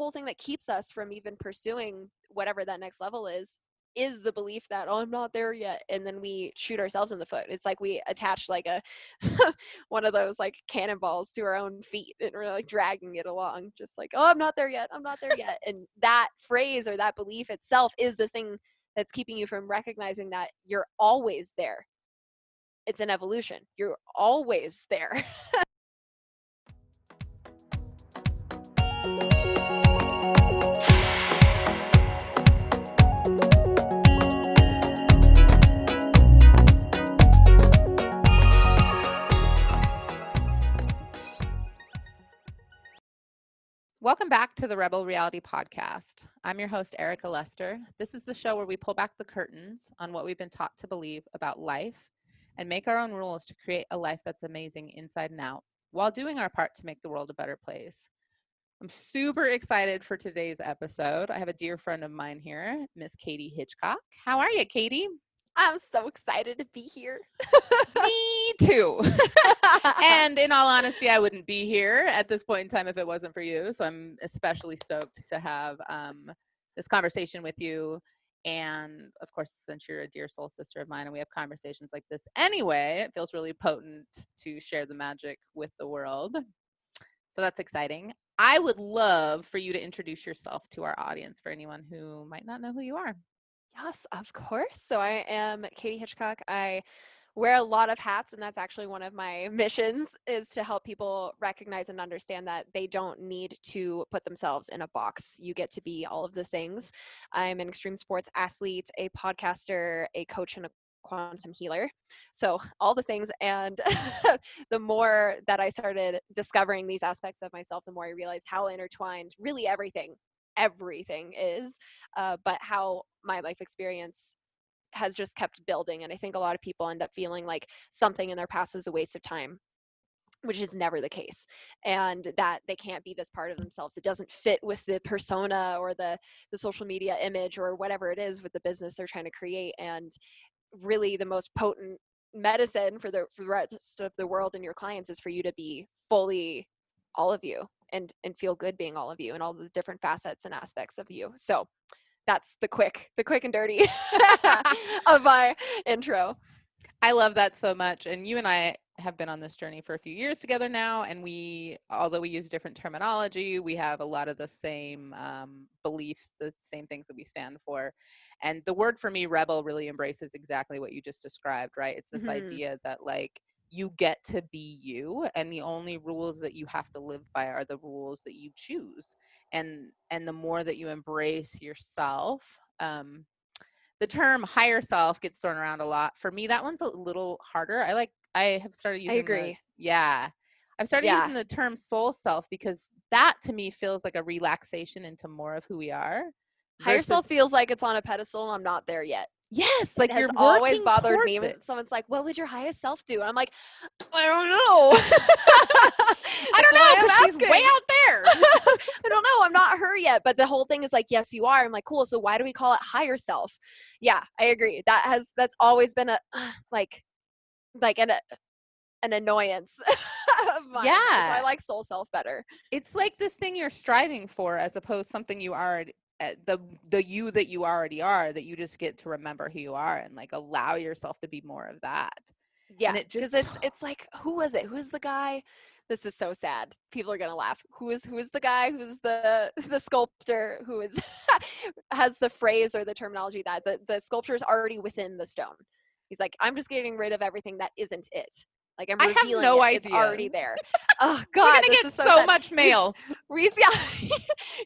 whole thing that keeps us from even pursuing whatever that next level is the belief that, oh, I'm not there yet. And then we shoot ourselves in the foot. It's like we attach like a one of those like cannonballs to our own feet, and we're like dragging it along, just like, oh, I'm not there yet. I'm not there yet. And that phrase or that belief itself is the thing that's keeping you from recognizing that you're always there. It's an evolution. You're always there. Welcome back to the Rebel Reality Podcast. I'm your host, Erica Lester. This is the show where we pull back the curtains on what we've been taught to believe about life and make our own rules to create a life that's amazing inside and out while doing our part to make the world a better place. I'm super excited for today's episode. I have a dear friend of mine here, Miss Katie Hitchcock. How are you, Katie? I'm so excited to be here. Me too. And in all honesty, I wouldn't be here at this point in time if it wasn't for you. So I'm especially stoked to have this conversation with you. And of course, since you're a dear soul sister of mine and we have conversations like this anyway, it feels really potent to share the magic with the world. So that's exciting. I would love for you to introduce yourself to our audience for anyone who might not know who you are. Yes, of course. So I am Katie Hitchcock. I wear a lot of hats, and that's actually one of my missions, is to help people recognize and understand that they don't need to put themselves in a box. You get to be all of the things. I'm an extreme sports athlete, a podcaster, a coach, and a quantum healer. So all the things. And the more that I started discovering these aspects of myself, the more I realized how intertwined really everything is, but how my life experience has just kept building. And I think a lot of people end up feeling like something in their past was a waste of time, which is never the case, and that they can't be this part of themselves. It doesn't fit with the persona or the social media image or whatever it is with the business they're trying to create. And really the most potent medicine for the rest of the world and your clients is for you to be fully all of you and feel good being all of you and all the different facets and aspects of you. So that's the quick and dirty of my intro. I love that so much. And you and I have been on this journey for a few years together now. And although we use different terminology, we have a lot of the same beliefs, the same things that we stand for. And the word for me, rebel, really embraces exactly what you just described, right? It's this idea that like you get to be you, and the only rules that you have to live by are the rules that you choose. And the more that you embrace yourself, the term higher self gets thrown around a lot. For me, that one's a little harder. I have started using I agree. I've started using the term soul self, because that to me feels like a relaxation into more of who we are. Higher self feels like it's on a pedestal and I'm not there yet. Yes, like it you're has always working bothered me towards when it. someone's like, what would your highest self do? And I'm like, I don't know. I don't know, because she's way out there. I don't know. I'm not her yet. But the whole thing is like, yes, you are. I'm like, cool. So why do we call it higher self? Yeah, I agree. That's always been a like an annoyance of mine. Yeah. So I like soul self better. It's like this thing you're striving for, as opposed to something you are, the you that you already are, that you just get to remember who you are and like allow yourself to be more of that. Yeah, because it's like, who was it? Who's the guy? This is so sad. People are gonna laugh. Who is the guy? Who's the sculptor who is has the phrase or the terminology that the sculpture is already within the stone? He's like, I'm just getting rid of everything that isn't it. Like I'm revealing I have no it. idea. It's already there. Oh God, we're gonna get so much mail.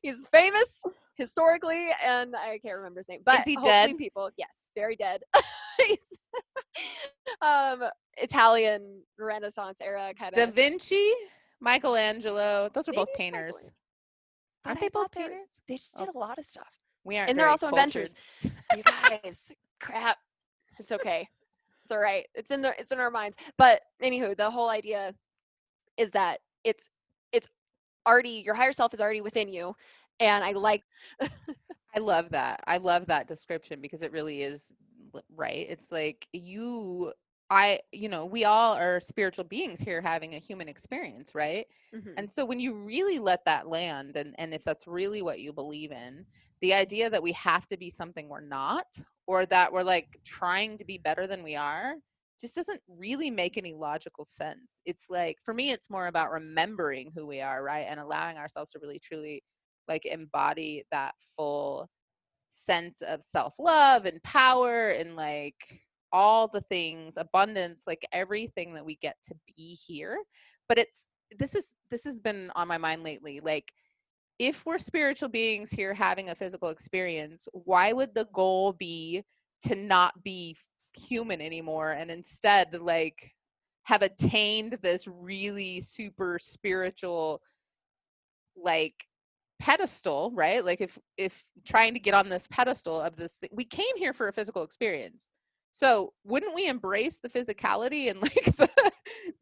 He's famous historically, and I can't remember his name. But is he hopefully dead? people, yes, very dead. He's Italian Renaissance era kind of. Da Vinci, Michelangelo. Those are Maybe both painters. But Aren't they both painters? They did a lot of stuff. We aren't. And they're also cultured. inventors. You guys, crap. It's okay. It's all right. It's in our minds. But anywho, the whole idea is that it's already, your higher self is already within you. And I love that. I love that description, because it really is right. It's like you we all are spiritual beings here having a human experience, right? Hmm. And so when you really let that land, and if that's really what you believe in, the idea that we have to be something we're not, or that we're like trying to be better than we are, just doesn't really make any logical sense. It's like, for me, it's more about remembering who we are, right? And allowing ourselves to really truly like embody that full sense of self-love and power and like all the things, abundance, like everything that we get to be here. But this has been on my mind lately. Like, if we're spiritual beings here having a physical experience, why would the goal be to not be human anymore and instead like have attained this really super spiritual like pedestal, right? Like if trying to get on this pedestal of this thing, we came here for a physical experience. So wouldn't we embrace the physicality and like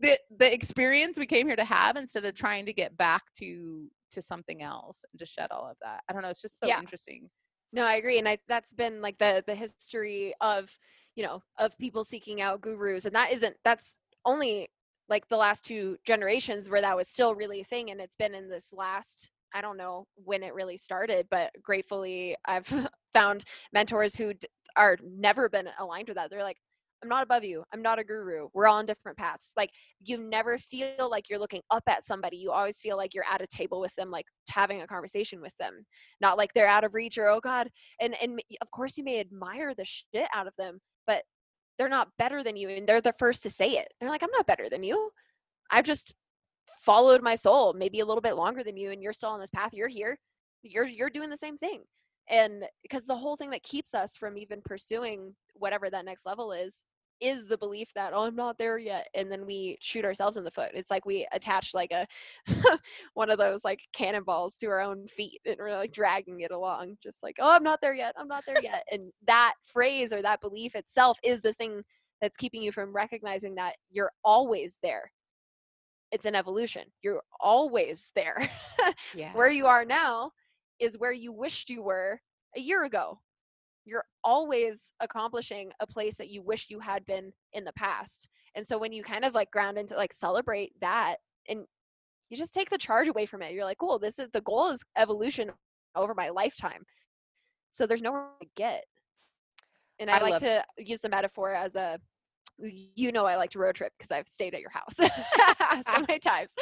the experience we came here to have instead of trying to get back to something else and to shed all of that? I don't know. It's just so Yeah. interesting. No, I agree, and that's been like the history of, of people seeking out gurus, and that's only like the last two generations where that was still really a thing, and it's been in this last, I don't know when it really started, but gratefully I've found mentors who are never been aligned with that. They're like, I'm not above you. I'm not a guru. We're all on different paths. Like, you never feel like you're looking up at somebody. You always feel like you're at a table with them, like having a conversation with them, not like they're out of reach or, oh God. And of course you may admire the shit out of them, but they're not better than you. And they're the first to say it. They're like, I'm not better than you. I've just followed my soul maybe a little bit longer than you, and you're still on this path. You're here. You're doing the same thing. And because the whole thing that keeps us from even pursuing whatever that next level is the belief that, oh, I'm not there yet, and then we shoot ourselves in the foot. It's like we attach like a one of those like cannonballs to our own feet, and we're like dragging it along, just like, oh, I'm not there yet, I'm not there yet. And that phrase or that belief itself is the thing that's keeping you from recognizing that you're always there. It's an evolution. You're always there. Yeah. Where you are now is where you wished you were a year ago. You're always accomplishing a place that you wish you had been in the past. And so when you kind of like ground into like celebrate that, and you just take the charge away from it, you're like, cool, this is the goal, is evolution over my lifetime. So there's nowhere to get. And I I like love to use the metaphor as a, I like to road trip because I've stayed at your house so many times,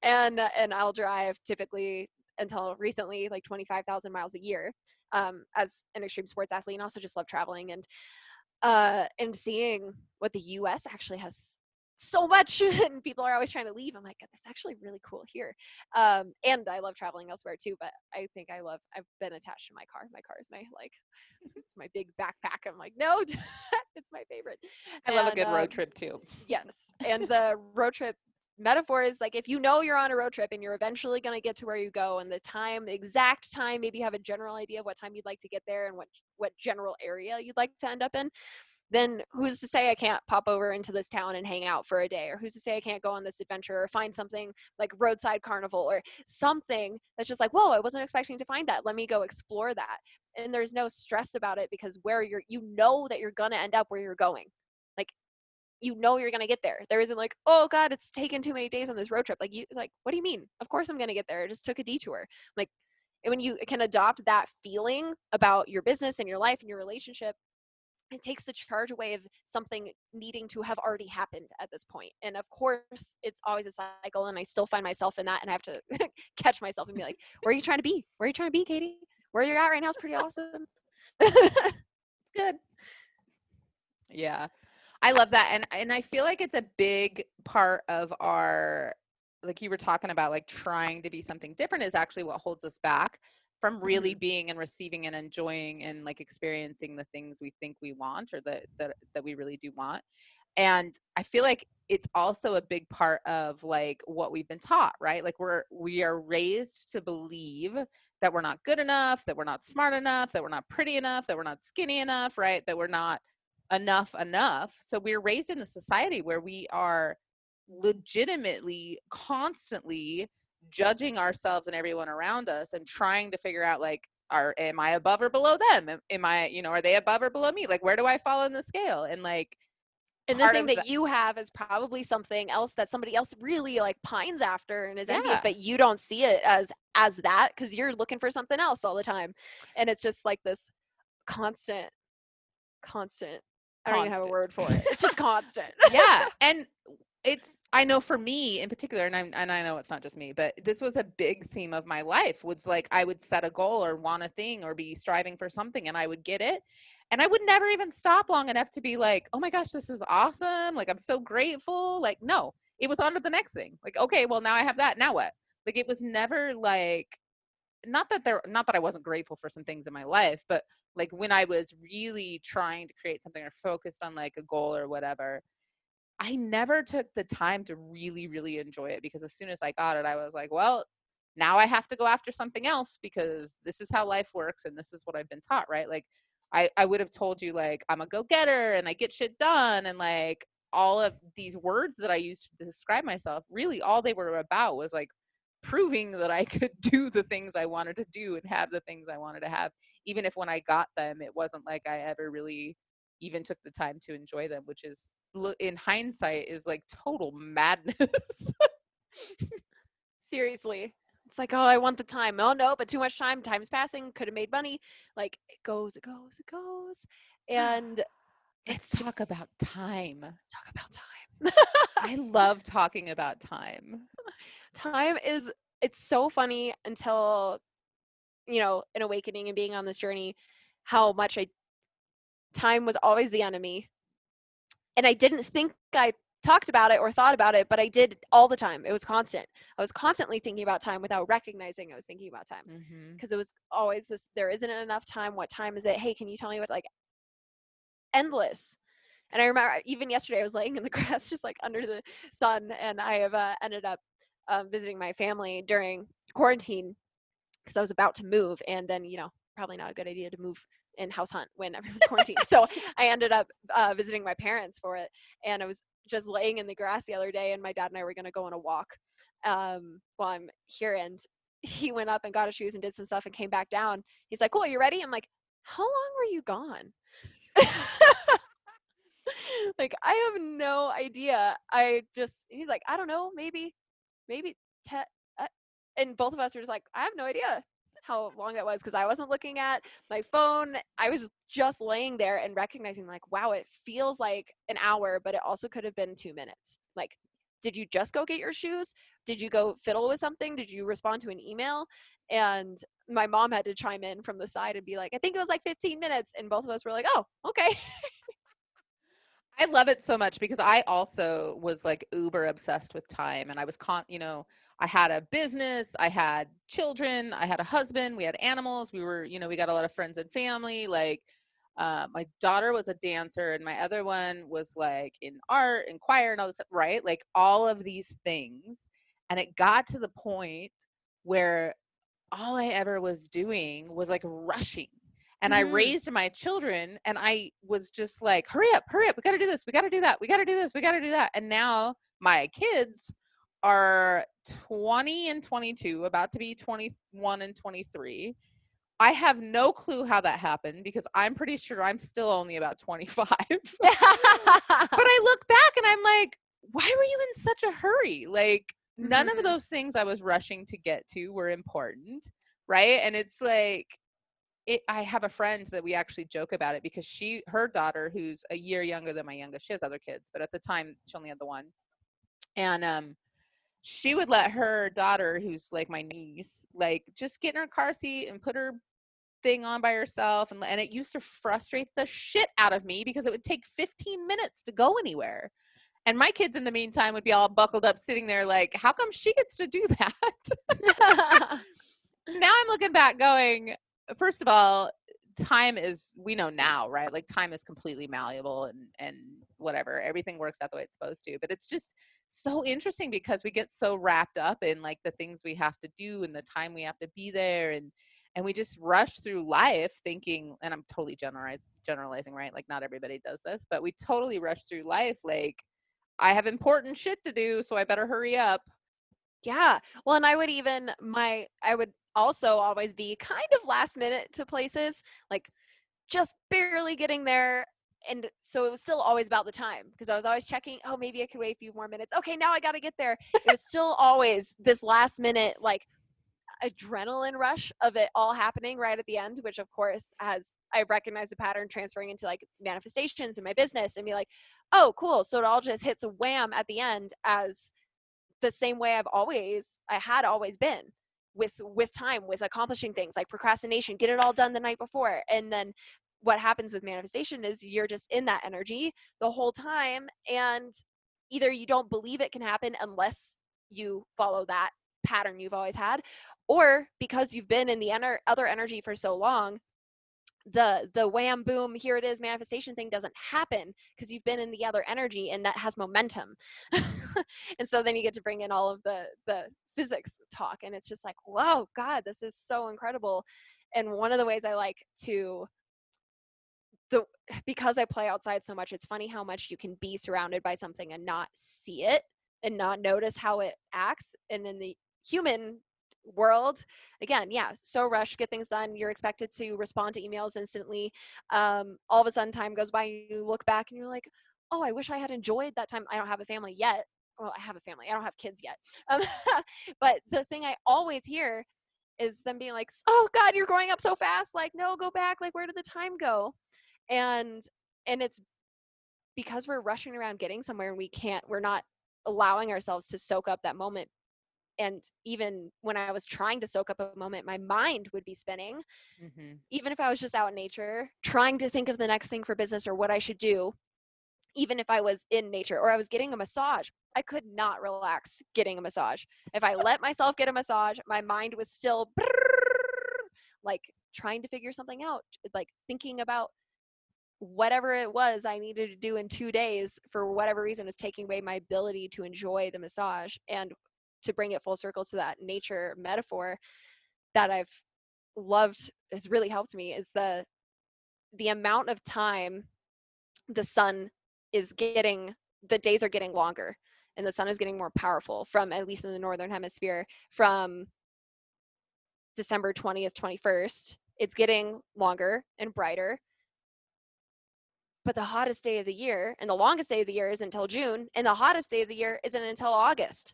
and I'll drive typically until recently like 25,000 miles a year, as an extreme sports athlete, and also just love traveling and seeing what the U.S. actually has so much, and people are always trying to leave. I'm like, it's actually really cool here, and I love traveling elsewhere too. But I think I've been attached to my car. My car is my like, it's my big backpack. I'm like, no, it's my favorite. I love a And good road trip too. yes, and the road trip metaphor is like, if you know you're on a road trip and you're eventually going to get to where you go, and the exact time, maybe you have a general idea of what time you'd like to get there and what general area you'd like to end up in, then who's to say I can't pop over into this town and hang out for a day? Or who's to say I can't go on this adventure or find something like roadside carnival or something that's just like, whoa, I wasn't expecting to find that. Let me go explore that. And there's no stress about it, because you know that you're going to end up where you're going. Like, you're going to get there. There isn't like, oh God, it's taken too many days on this road trip. Like, what do you mean? Of course I'm going to get there. I just took a detour. Like, and when you can adopt that feeling about your business and your life and your relationship, it takes the charge away of something needing to have already happened at this point. And of course, it's always a cycle, and I still find myself in that, and I have to catch myself and be like, where are you trying to be? Where are you trying to be, Katie? Where you're at right now is pretty awesome. It's good. Yeah. I love that. And I feel like it's a big part of our, like you were talking about, like trying to be something different is actually what holds us back from really Mhm. being and receiving and enjoying and like experiencing the things we think we want, or that we really do want. And I feel like it's also a big part of like what we've been taught, right? Like we are raised to believe that we're not good enough, that we're not smart enough, that we're not pretty enough, that we're not skinny enough, right? That we're not enough. So we're raised in a society where we are legitimately constantly judging ourselves and everyone around us and trying to figure out like, am I above or below them? Am I, are they above or below me? Like, where do I fall in the scale? And like And the part thing of that the you have is probably something else that somebody else really like pines after and is envious, yeah. but you don't see it as that because you're looking for something else all the time. And it's just like this constant, constant. I don't even have a Constant. word for it. It's just constant. Yeah, and it's I know for me in particular, and I know it's not just me, but this was a big theme of my life. Was like I would set a goal or want a thing or be striving for something, and I would get it, and I would never even stop long enough to be like, oh my gosh, this is awesome! Like I'm so grateful. Like no, it was on to the next thing. Like okay, well now I have that. Now what? Like it was never like not that I wasn't grateful for some things in my life, but like when I was really trying to create something or focused on like a goal or whatever, I never took the time to really, really enjoy it because as soon as I got it, I was like, well, now I have to go after something else because this is how life works and this is what I've been taught, right? Like I would have told you like I'm a go-getter and I get shit done and like all of these words that I used to describe myself, really all they were about was like proving that I could do the things I wanted to do and have the things I wanted to have, even if when I got them, it wasn't like I ever really even took the time to enjoy them, which is in hindsight is like total madness. Seriously. It's like, oh, I want the time. Oh no, but too much time. Time's passing. Could have made money. Like it goes, it goes, it goes. And Let's it's talk just about time. let's talk about time. I love talking about time. Time is it's so funny until, an awakening and being on this journey, how much I time was always the enemy. And I didn't think I talked about it or thought about it, but I did all the time. It was constant. I was constantly thinking about time without recognizing I was thinking about time. Hmm. Because it was always this, there isn't enough time. What time is it? Hey, can you tell me what, like, endless. And I remember even yesterday I was laying in the grass just like under the sun, and I have ended up visiting my family during quarantine because I was about to move, and then probably not a good idea to move in house hunt when everyone's quarantined. So I ended up visiting my parents for it, and I was just laying in the grass the other day, and my dad and I were going to go on a walk while I'm here, and he went up and got his shoes and did some stuff and came back down. He's like, "Cool, you ready?" I'm like, "How long were you gone?" Like I have no idea. He's like, "I don't know, maybe 10." And both of us were just like, "I have no idea how long that was," because I wasn't looking at my phone. I was just laying there and recognizing like, wow, it feels like an hour, but it also could have been 2 minutes. Like, did you just go get your shoes? Did you go fiddle with something? Did you respond to an email? And my mom had to chime in from the side and be like, "I think it was like 15 minutes." And both of us were like, "Oh, okay." I love it so much because I also was like uber obsessed with time and I was I had a business, I had children, I had a husband, we had animals, we got a lot of friends and family. Like, my daughter was a dancer and my other one was like in art and choir and all this stuff, right? Like all of these things. And it got to the point where all I ever was doing was like rushing. And I Mm-hmm. raised my children and I was just like, hurry up, hurry up. We got to do this. We got to do that. We got to do this. We got to do that. And now my kids are 20 and 22, about to be 21 and 23. I have no clue how that happened because I'm pretty sure I'm still only about 25. But I look back and I'm like, why were you in such a hurry? Like, none of Mm-hmm. those things I was rushing to get to were important, right? And it's like, I have a friend that we actually joke about it because her daughter, who's a year younger than my youngest, she has other kids, but at the time she only had the one. And she would let her daughter, who's like my niece, like just get in her car seat and put her thing on by herself, and it used to frustrate the shit out of me because it would take 15 minutes to go anywhere. And my kids in the meantime would be all buckled up sitting there like, how come she gets to do that? Now I'm looking back going, first of all, time is, we know now, right? Like time is completely malleable and whatever. Everything works out the way it's supposed to. But it's just so interesting because we get so wrapped up in like the things we have to do and the time we have to be there, and we just rush through life thinking, and I'm totally generalizing, right? Like not everybody does this, but we totally rush through life like I have important shit to do, so I better hurry up. Yeah. Well, and I would also always be kind of last minute to places, like just barely getting there. and so it was still always about the time, because I was always checking, oh, maybe I could wait a few more minutes. Okay, now I got to get there. It was still always this last minute, like, adrenaline rush of it all happening right at the end, which of course, as I recognize the pattern transferring into like manifestations in my business, and be like, oh, cool. So it all just hits a wham at the end, as the same way I had always been with time, with accomplishing things like procrastination, get it all done the night before. And then what happens with manifestation is you're just in that energy the whole time, and either you don't believe it can happen unless you follow that pattern you've always had, or because you've been in the other energy for so long, the wham boom here it is manifestation thing doesn't happen, because you've been in the other energy, and that has momentum. And so then you get to bring in all of the physics talk, and it's just like, whoa, God, this is so incredible. And one of the ways I like to, the because I play outside so much, it's funny how much you can be surrounded by something and not see it and not notice how it acts. And in the human world, again, yeah, so rush, get things done, you're expected to respond to emails instantly. All of a sudden time goes by, you look back and you're like, oh, I wish I had enjoyed that time. I don't have a family yet. Well, I have a family, I don't have kids yet. um, but the thing I always hear is them being like, oh God, you're growing up so fast, like, no, go back, like, where did the time go? and and it's because we're rushing around getting somewhere, and we're not allowing ourselves to soak up that moment. And even when I was trying to soak up a moment, my mind would be spinning. Mm-hmm. Even if I was just out in nature trying to think of the next thing for business or what I should do, even if I was in nature or I was getting a massage, I could not relax getting a massage. If I let myself get a massage, my mind was still like trying to figure something out, like thinking about whatever it was I needed to do in 2 days, for whatever reason, is taking away my ability to enjoy the massage. And to bring it full circle to that nature metaphor that I've loved, has really helped me, is the amount of time the sun is getting, the days are getting longer, and the sun is getting more powerful, from, at least in the northern hemisphere, from December 20th, 21st. It's getting longer and brighter. But the hottest day of the year and the longest day of the year is until June, and the hottest day of the year isn't until August.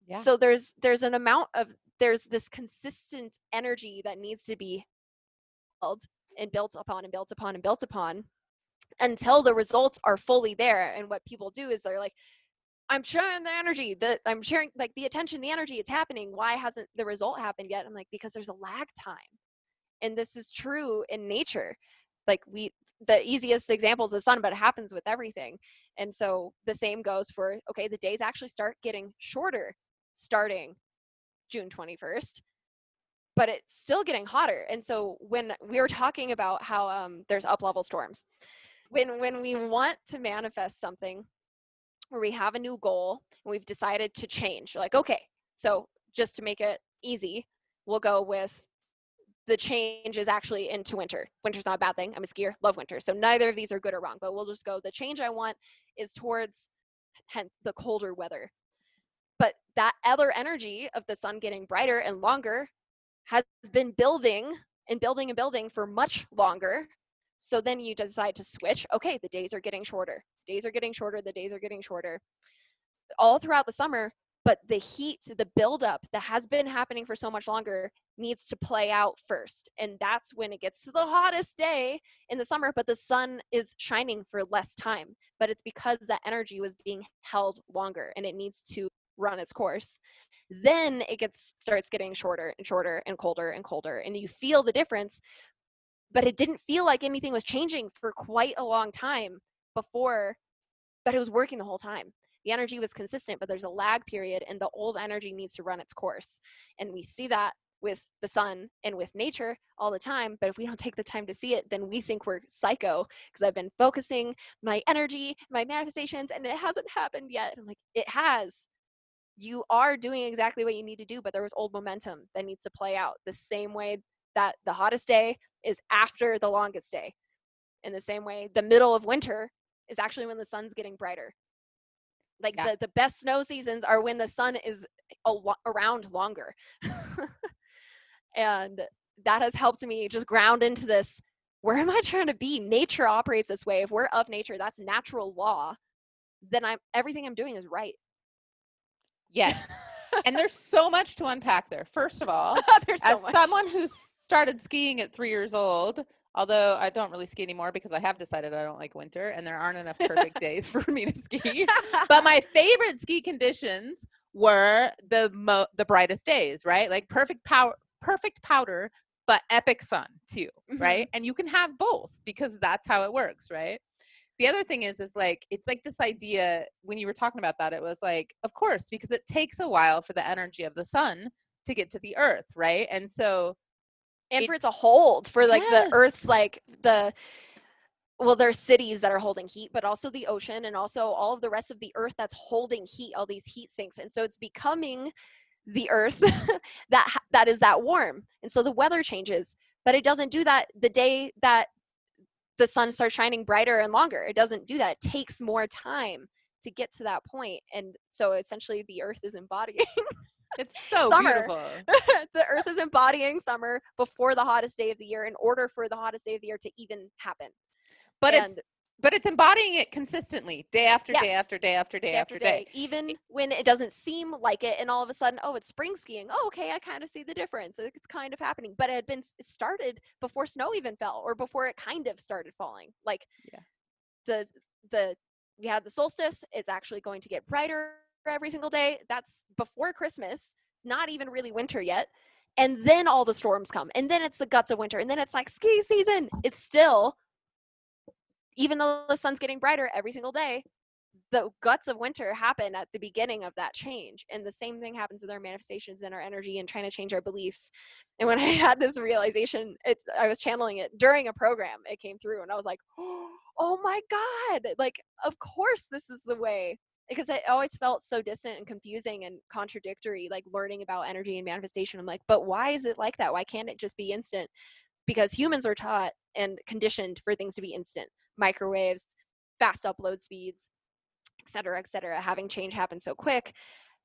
Yeah. So there's an amount of, there's this consistent energy that needs to be held and built upon and built upon and built upon, until the results are fully there. And what people do is they're like, I'm sharing the energy, that I'm sharing, like, the attention, the energy, it's happening. Why hasn't the result happened yet? I'm like, because there's a lag time. And this is true in nature. Like, the easiest example is the sun, but it happens with everything. And so the same goes for, okay, the days actually start getting shorter starting June 21st, but it's still getting hotter. And so when we were talking about how there's up level storms, when we want to manifest something where we have a new goal and we've decided to change, like, okay, so just to make it easy, we'll go with the change is actually into winter. Winter's not a bad thing. I'm a skier, love winter. So neither of these are good or wrong, but we'll just go, the change I want is towards the colder weather. But that other energy of the sun getting brighter and longer has been building and building and building for much longer. So then you decide to switch. Okay, the days are getting shorter. Days are getting shorter. The days are getting shorter all throughout the summer. But the heat, the buildup that has been happening for so much longer needs to play out first. And that's when it gets to the hottest day in the summer, but the sun is shining for less time. But it's because that energy was being held longer and it needs to run its course. Then it starts getting shorter and shorter and colder and colder. And you feel the difference, but it didn't feel like anything was changing for quite a long time before, but it was working the whole time. The energy was consistent, but there's a lag period, and the old energy needs to run its course. And we see that with the sun and with nature all the time. But if we don't take the time to see it, then we think we're psycho, because I've been focusing my energy, my manifestations, and it hasn't happened yet. I'm like, it has. You are doing exactly what you need to do, but there was old momentum that needs to play out the same way that the hottest day is after the longest day. In the same way, the middle of winter is actually when the sun's getting brighter. Like, Yeah. the best snow seasons are when the sun is around longer. And that has helped me just ground into this. where am I trying to be? Nature operates this way. If we're of nature, that's natural law, then everything I'm doing is right. Yes. And there's so much to unpack there. First of all, There's so as much. someone who started skiing at 3 years old, although I don't really ski anymore because I have decided I don't like winter and there aren't enough perfect days for me to ski. But my favorite ski conditions were the brightest days, right? Like perfect powder, but epic sun too, right? And you can have both because that's how it works, right? The other thing is like it's like this idea when you were talking about that, it was like, of course, because it takes a while for the energy of the sun to get to the earth, right? And so And for it it's to hold, for like the yes. earth's like there's cities that are holding heat, but also the ocean and also all of the rest of the earth that's holding heat, all these heat sinks. And so it's becoming the earth that is that warm. And so the weather changes, but it doesn't do that the day that the sun starts shining brighter and longer. It doesn't do that. It takes more time to get to that point. And so essentially the earth is embodying It's so summer. beautiful. The earth is embodying summer before the hottest day of the year in order for the hottest day of the year to even happen. But it's And but it's embodying it consistently, day after day yes, after day after day day after after day. day, even when it doesn't seem like it, and all of a sudden, oh, it's spring skiing. Oh, okay, I kind of see the difference. It's kind of happening, but it started before snow even fell, or before it kind of started falling. Like Yeah. the the we had the solstice. It's actually going to get brighter every single day. That's before Christmas. Not even really winter yet. And then all the storms come, and then it's the guts of winter, and then it's like ski season. It's still, even though the sun's getting brighter every single day, the guts of winter happen at the beginning of that change. And the same thing happens with our manifestations and our energy and trying to change our beliefs. And when I had this realization, I was channeling it during a program. It came through and I was like, oh my God, like, of course this is the way. Because it always felt so distant and confusing and contradictory, like learning about energy and manifestation. I'm like, but why is it like that? Why can't it just be instant? Because humans are taught and conditioned for things to be instant. Microwaves, fast upload speeds, et cetera, having change happen so quick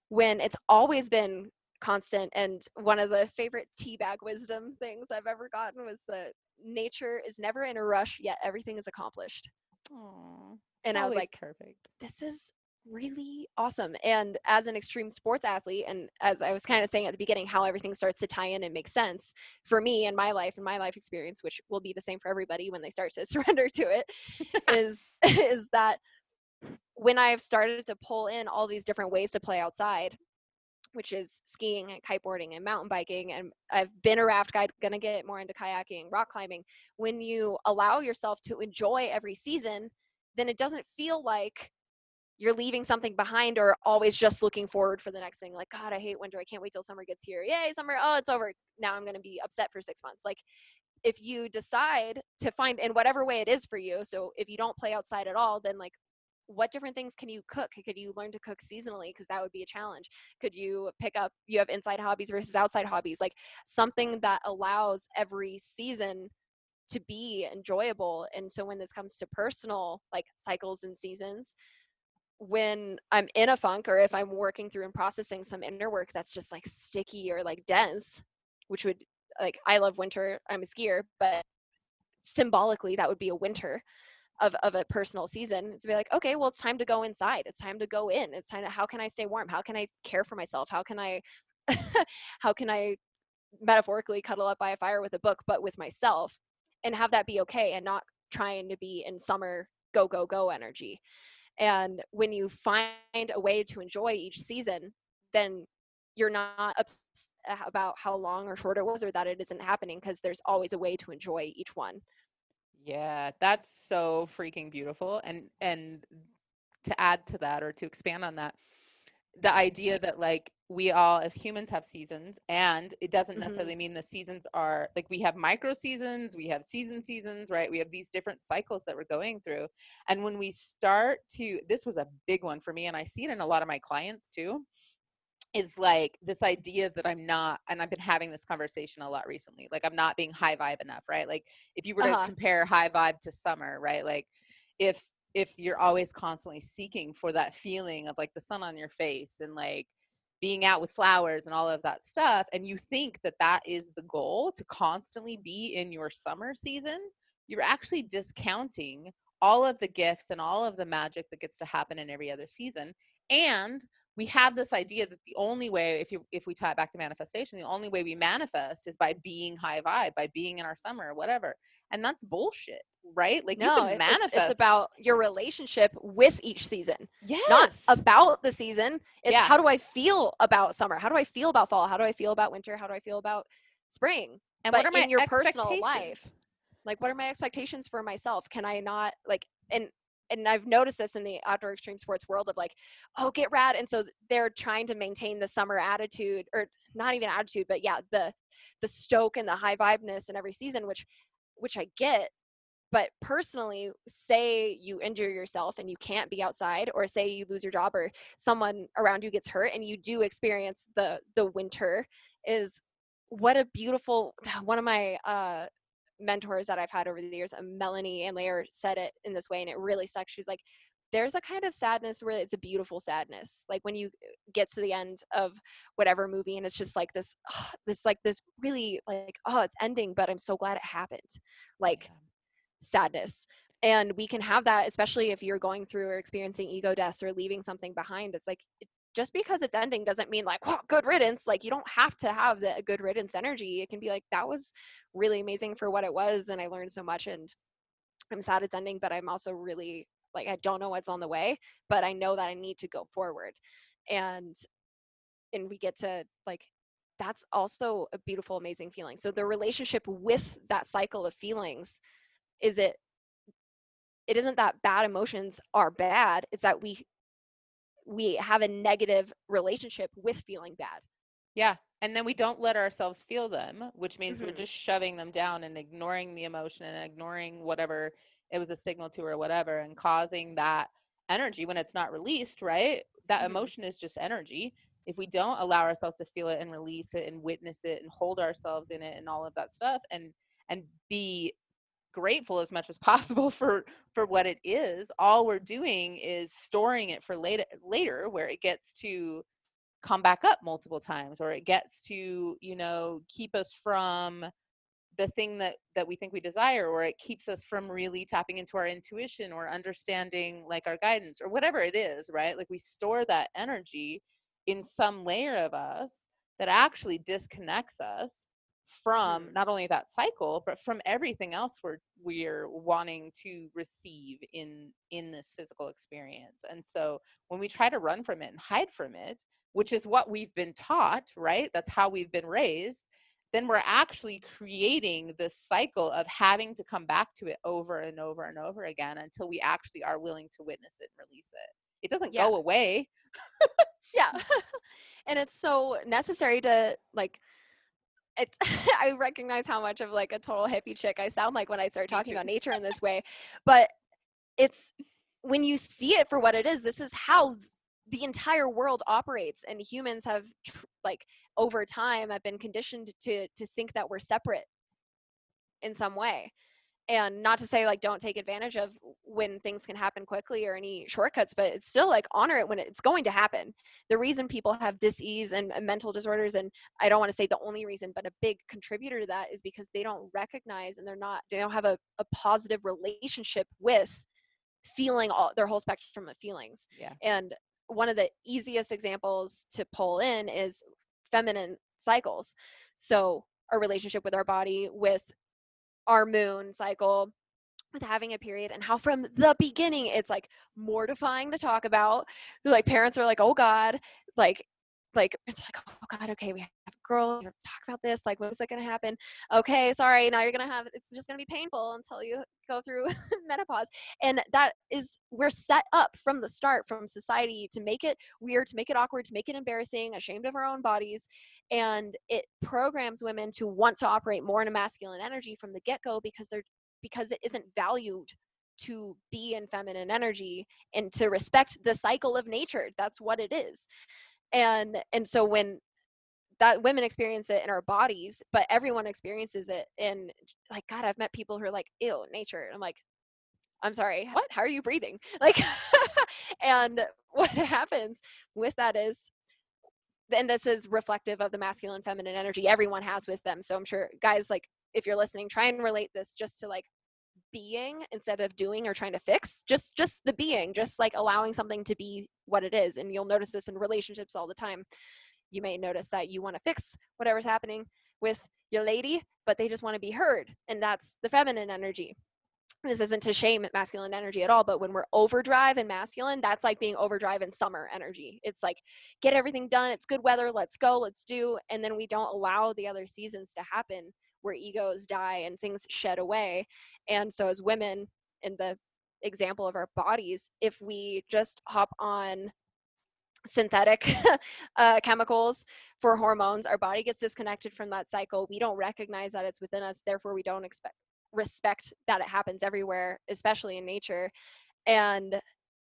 when it's always been constant. And one of the favorite teabag wisdom things I've ever gotten was that nature is never in a rush, yet everything is accomplished. Oh, it's And I was always like, perfect. this is really awesome. And as an extreme sports athlete, and as I was kind of saying at the beginning, how everything starts to tie in and make sense for me and my life and my life experience, which will be the same for everybody when they start to surrender to it, is that when I've started to pull in all these different ways to play outside, which is skiing and kiteboarding and mountain biking, and I've been a raft guide, gonna get more into kayaking, rock climbing. When you allow yourself to enjoy every season, then it doesn't feel like you're leaving something behind or always just looking forward for the next thing. Like, God, I hate winter. I can't wait till summer gets here. Yay, summer. Oh, it's over. Now I'm going to be upset for 6 months. Like, if you decide to find in whatever way it is for you, so if you don't play outside at all, then like, what different things can you cook? Could you learn to cook seasonally? Because that would be a challenge. Could you pick up, you have inside hobbies versus outside hobbies, like something that allows every season to be enjoyable. And so when this comes to personal like cycles and seasons, when I'm in a funk, or if I'm working through and processing some inner work that's just like sticky or like dense, which would, like, I love winter, I'm a skier, but symbolically that would be a winter of a personal season. It's to be like, okay, well, it's time to go inside. It's time to go in. It's time to, how can I stay warm? How can I care for myself? How can I, how can I metaphorically cuddle up by a fire with a book, but with myself, and have that be okay and not trying to be in summer go, go, go energy. And when you find a way to enjoy each season, then you're not upset about how long or short it was or that it isn't happening, because there's always a way to enjoy each one. Yeah, that's so freaking beautiful. And to add to that or to expand on that, the idea that like we all as humans have seasons, and it doesn't Mm-hmm. necessarily mean the seasons are like we have micro seasons, we have seasons, right? We have these different cycles that we're going through. And when we start to, this was a big one for me, and I see it in a lot of my clients too, is like this idea that I'm not, and I've been having this conversation a lot recently, like I'm not being high vibe enough, right? Like if you were to Uh-huh. compare high vibe to summer, right? Like if you're always constantly seeking for that feeling of like the sun on your face and like being out with flowers and all of that stuff, and you think that that is the goal, to constantly be in your summer season, you're actually discounting all of the gifts and all of the magic that gets to happen in every other season. And we have this idea that the only way, if we tie it back to manifestation, the only way we manifest is by being high vibe, by being in our summer or whatever. And that's bullshit, right? Like you No, can it's manifest. about your relationship with each season, not Yes. about the season. It's Yeah. how do I feel about summer? How do I feel about fall? How do I feel about winter? How do I feel about spring? And what But are my in your personal life, expectations? like what are my expectations for myself? Can I not like and I've noticed this in the outdoor extreme sports world of like, oh, get rad. And so they're trying to maintain the summer attitude, or not even attitude, but yeah, the stoke and the high vibeness in every season, which I get. But personally, say you injure yourself and you can't be outside, or say you lose your job or someone around you gets hurt and you do experience the winter, is what a beautiful one of my mentors that I've had over the years, Melanie and Lair, said it in this way, and it really sucks. She's like, there's a kind of sadness where it's a beautiful sadness. Like when you get to the end of whatever movie and it's just like this really like, oh, it's ending, but I'm so glad it happened. Like Yeah. sadness. And we can have that, especially if you're going through or experiencing ego deaths or leaving something behind. It's like, just because it's ending doesn't mean like, well, good riddance. Like you don't have to have the good riddance energy. It can be like, that was really amazing for what it was, and I learned so much, and I'm sad it's ending, but I'm also really like, I don't know what's on the way, but I know that I need to go forward. And we get to like, that's also a beautiful, amazing feeling. So the relationship with that cycle of feelings is it isn't that bad emotions are bad. It's that we have a negative relationship with feeling bad. Yeah. And then we don't let ourselves feel them, which means we're Mm-hmm. just shoving them down and ignoring the emotion and ignoring whatever it was a signal to or whatever, and causing that energy when it's not released, right? That Mm-hmm. emotion is just energy. If we don't allow ourselves to feel it and release it and witness it and hold ourselves in it and all of that stuff, and be grateful as much as possible for what it is, all we're doing is storing it for later where it gets to come back up multiple times, or it gets to, keep us from the thing that we think we desire, or it keeps us from really tapping into our intuition or understanding like our guidance or whatever it is, right? Like we store that energy in some layer of us that actually disconnects us from Mm-hmm. not only that cycle but from everything else we're wanting to receive in this physical experience. And so when we try to run from it and hide from it, which is what we've been taught, right? That's how we've been raised. Then we're actually creating this cycle of having to come back to it over and over and over again until we actually are willing to witness it and release it. It doesn't Yeah. go away. Yeah. And it's so necessary to like, it's I recognize how much of like a total hippie chick I sound like when I start Me talking too. about nature in this way. But it's when you see it for what it is, this is how the entire world operates, and humans have like over time have been conditioned to think that we're separate in some way. And not to say like don't take advantage of when things can happen quickly or any shortcuts, but it's still like honor it when it's going to happen. The reason people have dis-ease and mental disorders, and I don't want to say the only reason, but a big contributor to that is because they don't recognize, and they don't have a positive relationship with feeling all their whole spectrum of feelings. Yeah. And one of the easiest examples to pull in is feminine cycles. So our relationship with our body, with our moon cycle, with having a period, and how from the beginning it's like mortifying to talk about. Like parents are like, oh God, like it's like, oh God, okay, we have a girl, we have to talk about this, like when is it gonna happen? Okay, sorry, now you're gonna have, it's just gonna be painful until you go through menopause. And that is, we're set up from the start from society to make it weird, to make it awkward, to make it embarrassing, ashamed of our own bodies. And it programs women to want to operate more in a masculine energy from the get-go, because it isn't valued to be in feminine energy and to respect the cycle of nature. That's what it is. And so when that women experience it in our bodies, but everyone experiences it in, like, God, I've met people who are like, ew, nature. And I'm like, I'm sorry, What? how are you breathing? Like, and what happens with that is, and this is reflective of the masculine feminine energy everyone has with them. So I'm sure guys, like, if you're listening, try and relate this just to like being instead of doing or trying to fix, just the being, just like allowing something to be what it is. And you'll notice this in relationships all the time. You may notice that you want to fix whatever's happening with your lady, but they just want to be heard, and that's the feminine energy. This isn't to shame masculine energy at all, but when we're overdrive and masculine, that's like being overdrive in summer energy. It's like, get everything done, it's good weather, let's go, let's do. And then we don't allow the other seasons to happen, where egos die and things shed away. And so as women, in the example of our bodies, if we just hop on synthetic chemicals for hormones, our body gets disconnected from that cycle. We don't recognize that it's within us, therefore we don't respect that it happens everywhere, especially in nature. And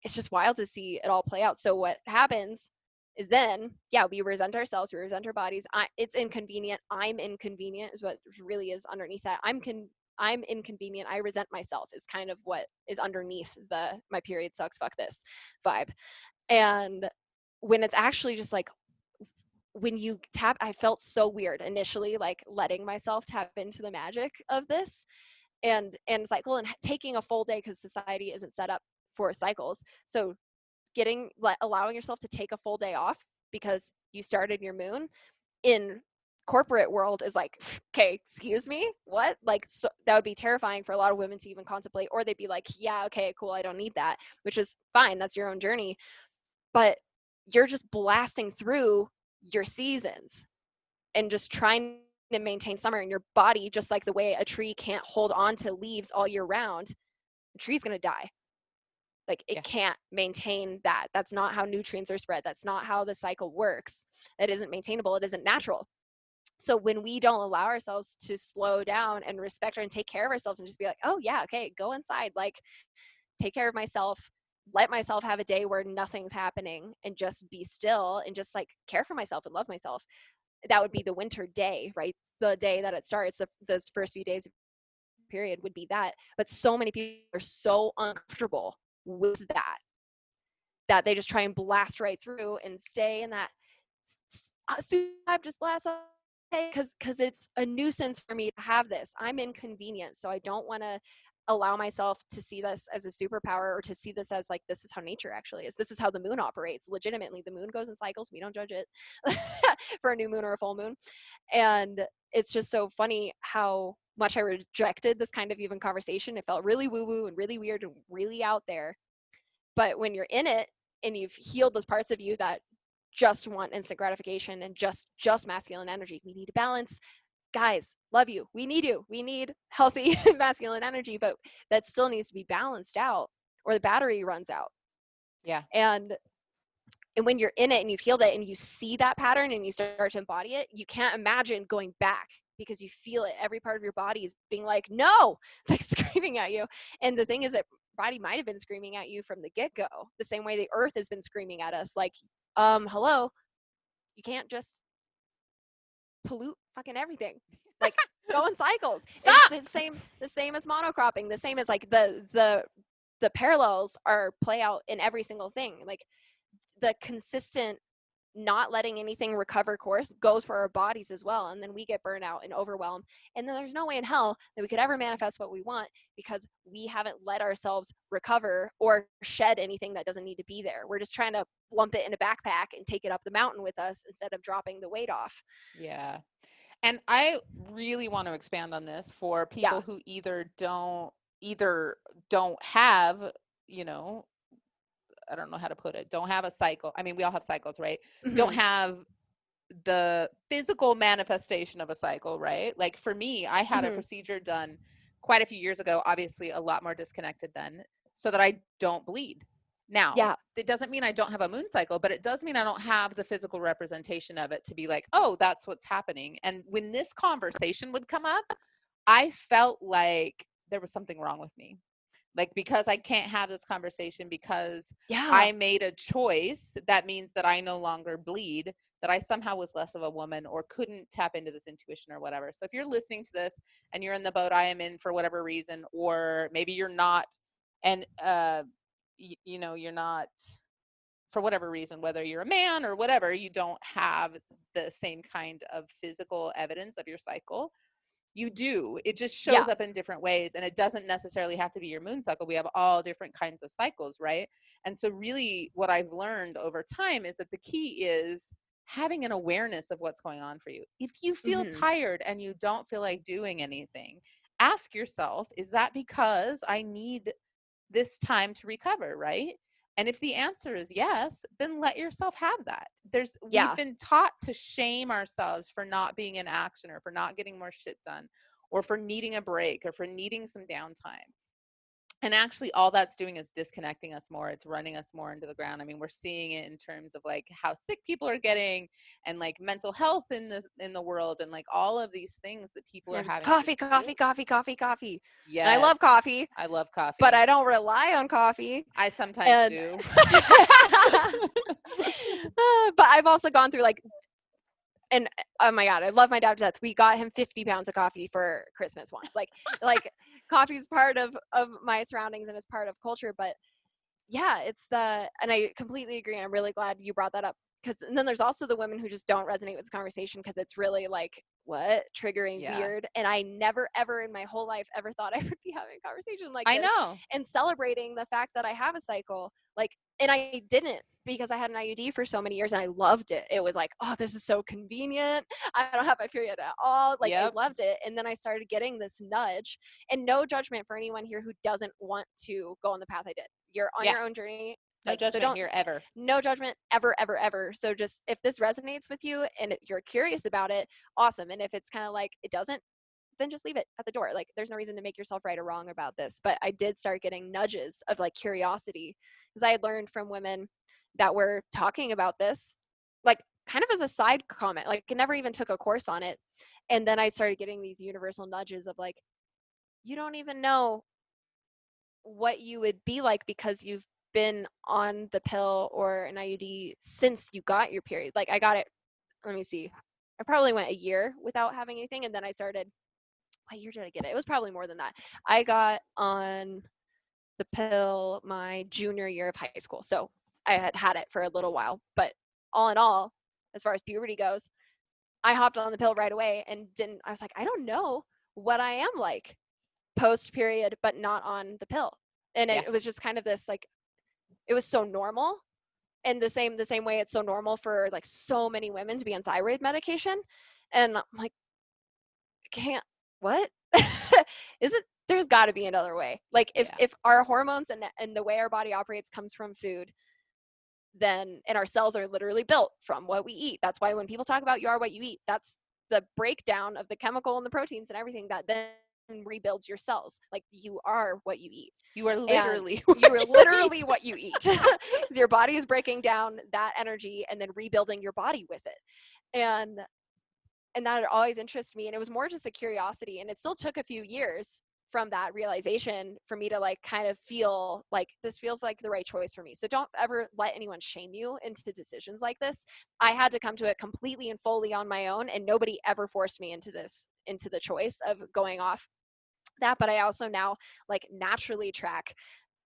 it's just wild to see it all play out. So what happens is then, yeah, we resent ourselves, we resent our bodies. It's inconvenient. I'm inconvenient is what really is underneath that. I'm inconvenient. I resent myself is kind of what is underneath the my period sucks, fuck this vibe. And when it's actually just like, when you tap, I felt so weird initially, like letting myself tap into the magic of this and cycle, and taking a full day, because society isn't set up for cycles. So allowing yourself to take a full day off because you started your moon in corporate world is like, okay, excuse me, what? Like, so that would be terrifying for a lot of women to even contemplate, or they'd be like, yeah, okay, cool, I don't need that, which is fine, that's your own journey. But you're just blasting through your seasons and just trying to maintain summer in your body, just like the way a tree can't hold on to leaves all year round. The tree's going to die. Like, it can't maintain that. That's not how nutrients are spread. That's not how the cycle works. It isn't maintainable. It isn't natural. So when we don't allow ourselves to slow down and respect and take care of ourselves and just be like, oh yeah, okay, go inside, like take care of myself, let myself have a day where nothing's happening and just be still and just like care for myself and love myself. That would be the winter day, right? The day that it starts, those first few days of period would be that. But so many people are so uncomfortable with that they just try and blast right through and stay in that I've just blast off, because it's a nuisance for me to have this. I'm inconvenient, so I don't want to allow myself to see this as a superpower, or to see this as like, this is how nature actually is. This is how the moon operates. Legitimately, the moon goes in cycles. We don't judge it for a new moon or a full moon. And it's just so funny how much I rejected this kind of even conversation. It felt really woo-woo and really weird and really out there. But when you're in it and you've healed those parts of you that just want instant gratification and just masculine energy, we need to balance. Guys, love you. We need you. We need healthy masculine energy, but that still needs to be balanced out, or the battery runs out. Yeah. And when you're in it and you've healed it and you see that pattern and you start to embody it, you can't imagine going back, because you feel it. Every part of your body is being like, no, it's like screaming at you. And the thing is that body might have been screaming at you from the get-go, the same way the earth has been screaming at us, like, hello, you can't just pollute fucking everything. Like, go in cycles. Stop! It's the same as monocropping, the same as like the parallels are play out in every single thing. Like, the consistent not letting anything recover course goes for our bodies as well. And then we get burnout and overwhelmed. And then there's no way in hell that we could ever manifest what we want, because we haven't let ourselves recover or shed anything that doesn't need to be there. We're just trying to lump it in a backpack and take it up the mountain with us instead of dropping the weight off. Yeah. And I really want to expand on this for people who either don't have, I don't know how to put it, don't have a cycle. I mean, we all have cycles, right? Mm-hmm. Don't have the physical manifestation of a cycle, right? Like for me, I had a procedure done quite a few years ago, obviously a lot more disconnected then, so that I don't bleed. Now, it doesn't mean I don't have a moon cycle, but it does mean I don't have the physical representation of it to be like, oh, that's what's happening. And when this conversation would come up, I felt like there was something wrong with me. Like, because I can't have this conversation because I made a choice, that means that I no longer bleed, that I somehow was less of a woman or couldn't tap into this intuition or whatever. So if you're listening to this and you're in the boat I am in for whatever reason, or maybe you're not, and you're not, for whatever reason, whether you're a man or whatever, you don't have the same kind of physical evidence of your cycle, You do. It just Yeah. shows up in different ways, and it doesn't necessarily have to be your moon cycle. We have all different kinds of cycles, right? And so really what I've learned over time is that the key is having an awareness of what's going on for you. If you feel Mhm. tired and you don't feel like doing anything, ask yourself, is that because I need this time to recover, right? And if the answer is yes, then let yourself have that. We've Yeah. been taught to shame ourselves for not being in action, or for not getting more shit done, or for needing a break, or for needing some downtime. And actually all that's doing is disconnecting us more. It's running us more into the ground. I mean, we're seeing it in terms of like how sick people are getting, and like mental health in the world, and like all of these things that people are And having to coffee, deal. coffee, coffee, coffee, coffee. And I love Yes. coffee, I love but coffee. I don't rely on coffee. I sometimes And do. but I've also gone through like, and oh my god, I love my dad to death. We got him 50 pounds of coffee for Christmas once. Like coffee is part of my surroundings and is part of culture. But yeah, and I completely agree. And I'm really glad you brought that up, because and then there's also the women who just don't resonate with this conversation because it's really like, what, triggering, Yeah. weird. And I never ever in my whole life ever thought I would be having a conversation like I this know. and celebrating the fact that I have a cycle. Like, and I didn't, because I had an IUD for so many years and I loved it. It was like, oh, this is so convenient. I don't have my period at all. Like, I Yep. loved it. And then I started getting this nudge, and no judgment for anyone here who doesn't want to go on the path I did. You're on Yeah. your own journey. No Like, so judgment don't, here ever. no judgment ever, ever, ever. So just, if this resonates with you and you're curious about it, awesome. And if it's kind of like it doesn't, then just leave it at the door. Like, there's no reason to make yourself right or wrong about this. But I did start getting nudges of like curiosity, because I had learned from women that were talking about this, like kind of as a side comment. Like, I never even took a course on it. And then I started getting these universal nudges of like, you don't even know what you would be like because you've been on the pill or an IUD since you got your period. Like, I got it, let me see. I probably went a year without having anything, and then I started, what year did I get it? It was probably more than that. I got on the pill my junior year of high school. So I had had it for a little while, but all in all, as far as puberty goes, I hopped on the pill right away and I was like, I don't know what I am like post period, but not on the pill. And Yeah. it was just kind of this like, it was so normal. And the same way it's so normal for like so many women to be on thyroid medication. And I'm like, can't, what? Is it, there's got to be another way. Like, Yeah. if our hormones and the way our body operates comes from food, then, and our cells are literally built from what we eat. That's why when people talk about you are what you eat, that's the breakdown of the chemical and the proteins and everything that then rebuilds your cells. Like, you are what you eat. You are And literally you what are you eat. literally what you eat. Because your body is breaking down that energy and then rebuilding your body with it. And that had always interested me, and it was more just a curiosity, and it still took a few years from that realization for me to like kind of feel like this feels like the right choice for me. So don't ever let anyone shame you into decisions like this. I had to come to it completely and fully on my own, and nobody ever forced me into the choice of going off that. But I also now like naturally track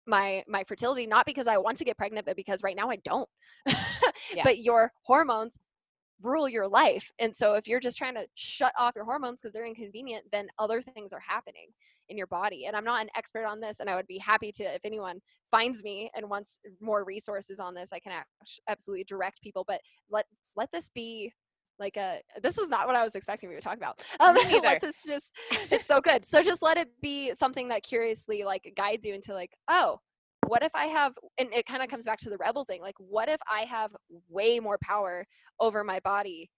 my fertility, not because I want to get pregnant, but because right now I don't. Yeah. But your hormones rule your life. And so if you're just trying to shut off your hormones because they're inconvenient, then other things are happening in your body. And I'm not an expert on this, and I would be happy to, if anyone finds me and wants more resources on this, I can absolutely direct people. But let this be like this was not what I was expecting we would talk about. Me Let neither. this just, it's so good. So just let it be something that curiously like guides you into like, oh, what if I have, and it kind of comes back to the rebel thing, like what if I have way more power over my body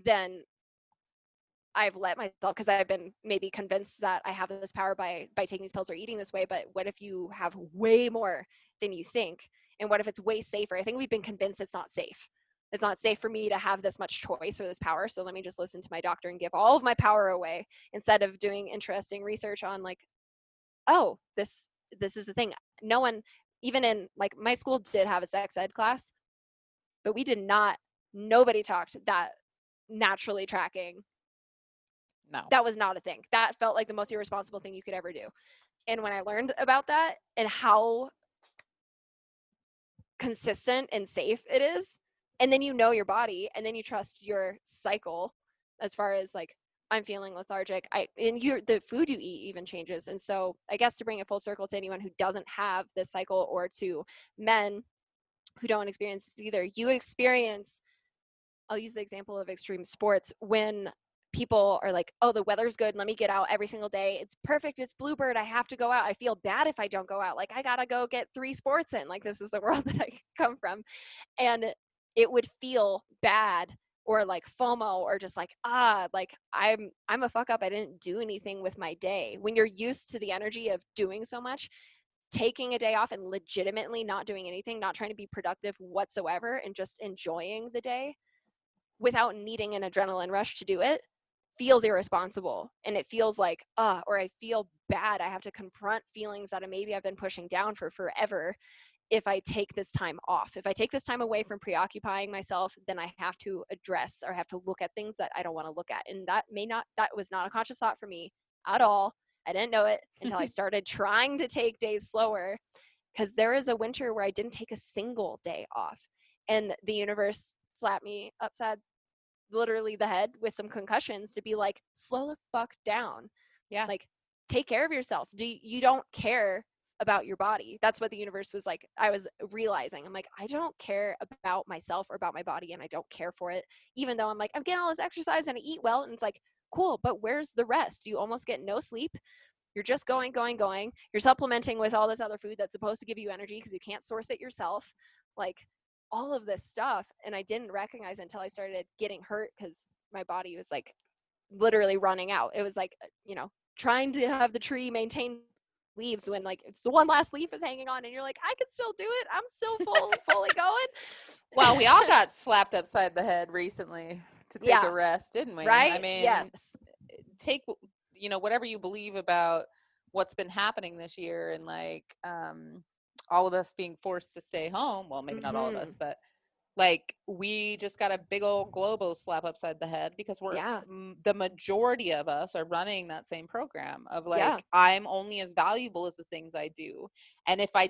than I've let myself, because I've been maybe convinced that I have this power by taking these pills or eating this way. But what if you have way more than you think? And what if it's way safer? I think we've been convinced it's not safe. It's not safe for me to have this much choice or this power. So let me just listen to my doctor and give all of my power away, instead of doing interesting research on like, oh, this is the thing. No one, even in like my school did have a sex ed class, but we did not, nobody talked that naturally tracking. No. That was not a thing. That felt like the most irresponsible thing you could ever do. And when I learned about that and how consistent and safe it is, and then you know your body, and then you trust your cycle as far as like I'm feeling lethargic. The food you eat even changes. And so I guess to bring it full circle to anyone who doesn't have this cycle, or to men who don't experience this either, you experience, I'll use the example of extreme sports, when people are like, oh, the weather's good, let me get out every single day. It's perfect. It's Bluebird. I have to go out. I feel bad if I don't go out. Like, I got to go get 3 sports in. Like, this is the world that I come from. And it would feel bad, or like FOMO, or just like, like I'm a fuck up. I didn't do anything with my day. When you're used to the energy of doing so much, taking a day off and legitimately not doing anything, not trying to be productive whatsoever, and just enjoying the day without needing an adrenaline rush to do it, feels irresponsible. And it feels like, or I feel bad. I have to confront feelings that maybe I've been pushing down for forever. If I take this time off, if I take this time away from preoccupying myself, then I have to address, or have to look at things that I don't want to look at. And that was not a conscious thought for me at all. I didn't know it until I started trying to take days slower, because there is a winter where I didn't take a single day off. And the universe slapped me upside literally the head with some concussions to be like, slow the fuck down. Yeah. Like, take care of yourself. You don't care about your body. That's what the universe was like. I was realizing, I'm like, I don't care about myself or about my body, and I don't care for it, even though I'm like, I'm getting all this exercise and I eat well, and it's like, cool, but where's the rest? You almost get no sleep. You're just going. You're supplementing with all this other food that's supposed to give you energy because you can't source it yourself. Like, all of this stuff. And I didn't recognize it until I started getting hurt, because my body was like literally running out. It was like, trying to have the tree maintain leaves when like it's the one last leaf is hanging on, and you're like, I can still do it. I'm still fully going. Well, we all got slapped upside the head recently to take a rest, didn't we? Right? I mean, yes. take, whatever you believe about what's been happening this year, and like all of us being forced to stay home. Well, maybe not all of us, but like we just got a big old global slap upside the head, because the majority of us are running that same program of like, I'm only as valuable as the things I do. And if I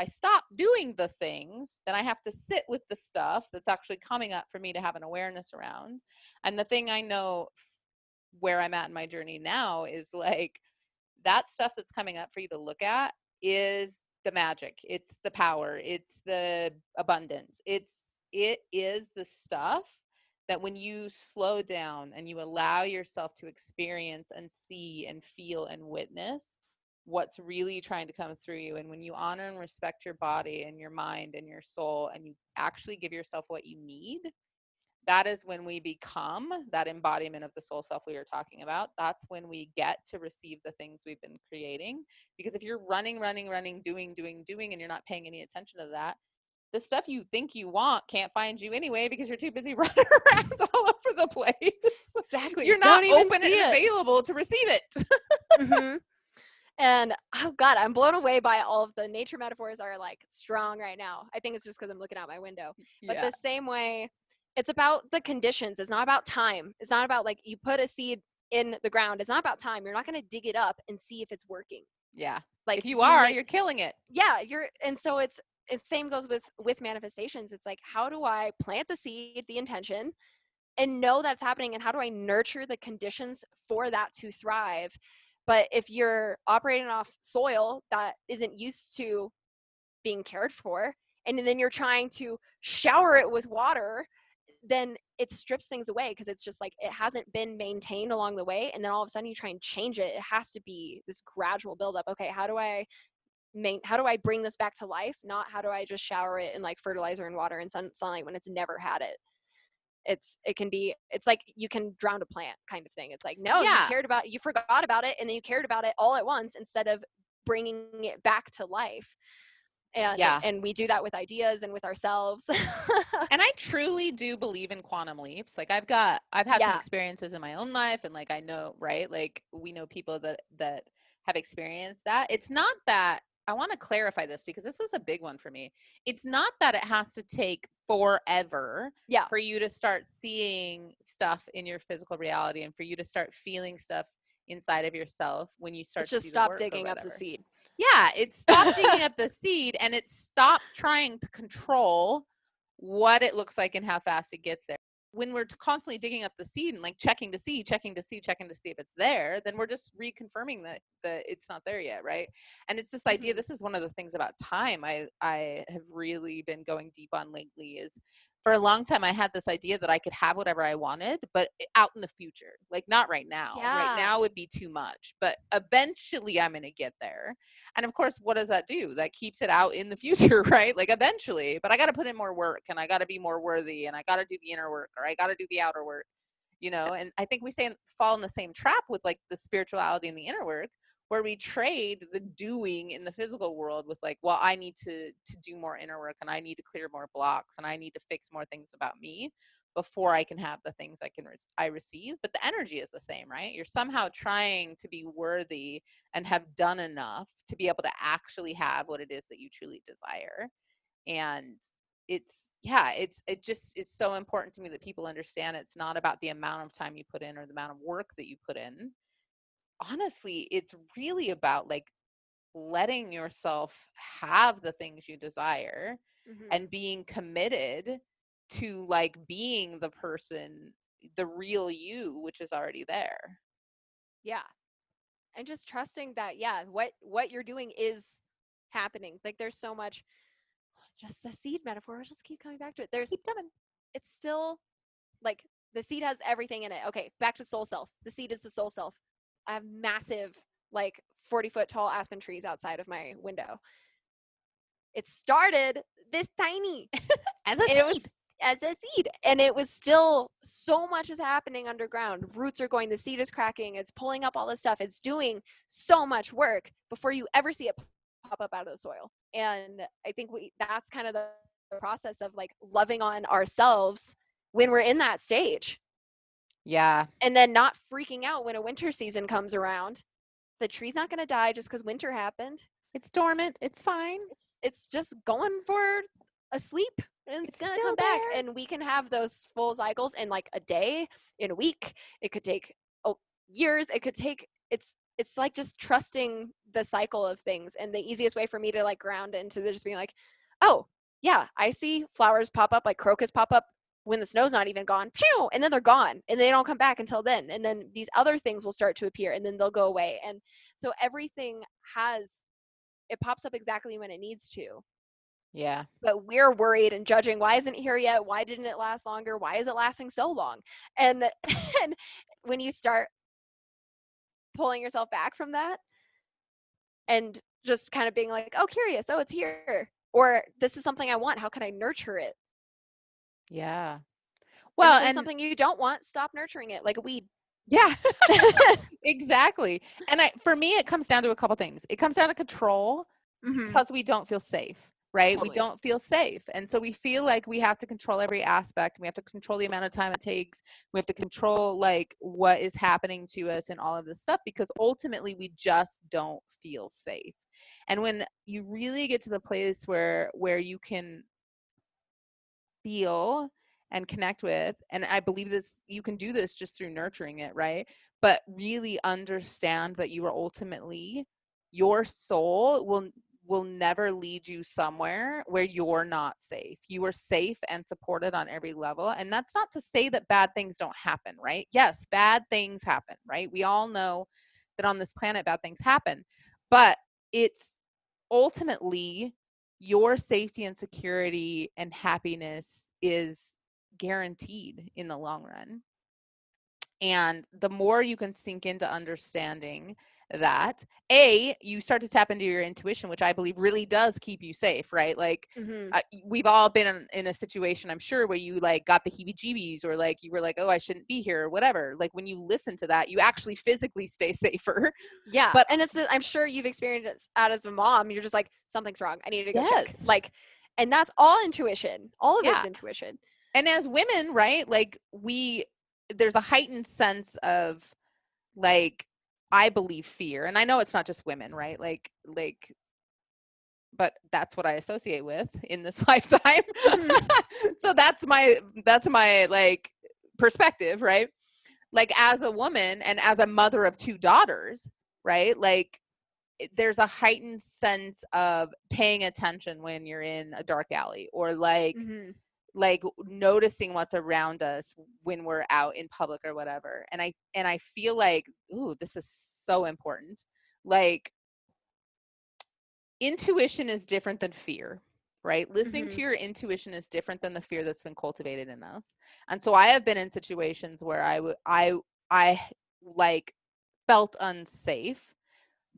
stop doing the things, then I have to sit with the stuff that's actually coming up for me to have an awareness around. And the thing I know where I'm at in my journey now is like, that stuff that's coming up for you to look at is the magic. It's the power. It's the abundance. It is the stuff that when you slow down and you allow yourself to experience and see and feel and witness what's really trying to come through you, and when you honor and respect your body and your mind and your soul, and you actually give yourself what you need, that is when we become that embodiment of the soul self we were talking about. That's when we get to receive the things we've been creating. Because if you're running, doing, and you're not paying any attention to that, the stuff you think you want can't find you anyway, because you're too busy running around all over the place. Exactly. You're not open and available to receive it. Mm-hmm. And oh God, I'm blown away by all of the nature metaphors are like strong right now. I think it's just because I'm looking out my window. But the same way, it's about the conditions. It's not about time. It's not about like you put a seed in the ground. It's not about time. You're not going to dig it up and see if it's working. Yeah. Like if you're killing it. Yeah. And so it's same goes with manifestations. It's like, how do I plant the seed, the intention, and know that's happening, and how do I nurture the conditions for that to thrive? But if you're operating off soil that isn't used to being cared for, and then you're trying to shower it with water, then it strips things away, because it's just like it hasn't been maintained along the way. And then all of a sudden you try and change it. It has to be this gradual buildup. Okay, how do I bring this back to life? Not how do I just shower it in like fertilizer and water and sunlight when it's never had it. It's like you can drown a plant kind of thing. It's like, no, you forgot about it, and then you cared about it all at once instead of bringing it back to life. And we do that with ideas and with ourselves. And I truly do believe in quantum leaps. Like I've had some experiences in my own life, and like I know, right? Like we know people that have experienced that. It's not that, I want to clarify this because this was a big one for me. It's not that it has to take forever for you to start seeing stuff in your physical reality, and for you to start feeling stuff inside of yourself when you start to stop digging up the seed. Yeah, it's stop digging up the seed, and it's stop trying to control what it looks like and how fast it gets there. when we're constantly digging up the seed and like checking to see if it's there, then we're just reconfirming that it's not there yet, right? And it's this idea, Mhm. this is one of the things about time I have really been going deep on lately, is for a long time I had this idea that I could have whatever I wanted, but out in the future, like not right now. Right Yeah. now would be too much, but eventually I'm going to get there. And of course, what does that do? That keeps it out in the future, right? Like eventually, but I got to put in more work, and I got to be more worthy, and I got to do the inner work, or I got to do the outer work, you know? And I think we fall in the same trap with like the spirituality and the inner work, where we trade the doing in the physical world with like, well, I need to do more inner work, and I need to clear more blocks, and I need to fix more things about me before I can have the things I receive. But the energy is the same, right? You're somehow trying to be worthy and have done enough to be able to actually have what it is that you truly desire. And it just is so important to me that people understand it's not about the amount of time you put in or the amount of work that you put in. Honestly, it's really about like letting yourself have the things you desire Mhm. and being committed to like being the person, the real you, which is already there. Yeah. And just trusting that, yeah, what you're doing is happening. Like there's so much, just the seed metaphor, we'll just keep coming back to it. There's Keep coming. it's still like the seed has everything in it. Okay, back to soul self. The seed is the soul self. I have massive, like 40-foot tall aspen trees outside of my window. It started this tiny, As a and it was seed. as a seed, and it was still, so much is happening underground. Roots are going, the seed is cracking, it's pulling up all this stuff, it's doing so much work before you ever see it pop up out of the soil. And I think that's kind of the process of like loving on ourselves when we're in that stage, Yeah. and then not freaking out when a winter season comes around. The tree's not going to die just because winter happened. It's dormant. It's fine. It's just going for a sleep, and it's It's gonna still come back, there. and we can have those full cycles in like a day, in a week. It could take, oh, years. It could take, it's like just trusting the cycle of things. And the easiest way for me to like ground into just being like, oh yeah, I see flowers pop up, like crocus pop up when the snow's not even gone, pew, and then they're gone, and they don't come back until then. And then these other things will start to appear, and then they'll go away. And so everything has, it pops up exactly when it needs to. Yeah. But we're worried and judging, why isn't it here yet? Why didn't it last longer? Why is it lasting so long? And and when you start pulling yourself back from that and just kind of being like, oh, curious, oh, it's here. Or this is something I want. How can I nurture it? Yeah. And Well, if there's and something you don't want, stop nurturing it like a weed. yeah, exactly. And for me, it comes down to a couple things. It comes down to control, Mm-hmm. because we don't feel safe, right? We Totally. don't feel safe. And so we feel like we have to control every aspect. We have to control the amount of time it takes. We have to control like what is happening to us and all of this stuff, because ultimately we just don't feel safe. And when you really get to the place where you can feel and connect with, and I believe this, you can do this just through nurturing it, right? But really understand that you are ultimately, your soul will never lead you somewhere where you're not safe. You are safe and supported on every level. And that's not to say that bad things don't happen, right? Yes, bad things happen, right? We all know that on this planet bad things happen, but it's ultimately your safety and security and happiness is guaranteed in the long run. And the more you can sink into understanding that, you start to tap into your intuition, which I believe really does keep you safe, right? Like, Mm-hmm. we've all been in a situation, I'm sure, where you like got the heebie-jeebies, or like you were like, oh, I shouldn't be here, or whatever. Like when you listen to that, you actually physically stay safer. Yeah. But And I'm sure you've experienced that as a mom. You're just like, something's wrong. I need to go check. yes, Like, and that's all intuition. All of it's yeah. intuition. And as women, right, like there's a heightened sense of like, I believe, fear. And I know it's not just women, right? Like but that's what I associate with in this lifetime. Mm-hmm. So that's my like perspective, right? Like as a woman and as a mother of two daughters, right? Like there's a heightened sense of paying attention when you're in a dark alley, or like Mm-hmm. like noticing what's around us when we're out in public or whatever. And I feel like, ooh, this is so important. Like, intuition is different than fear, right? Listening Mm-hmm. to your intuition is different than the fear that's been cultivated in us. And so I have been in situations where I like felt unsafe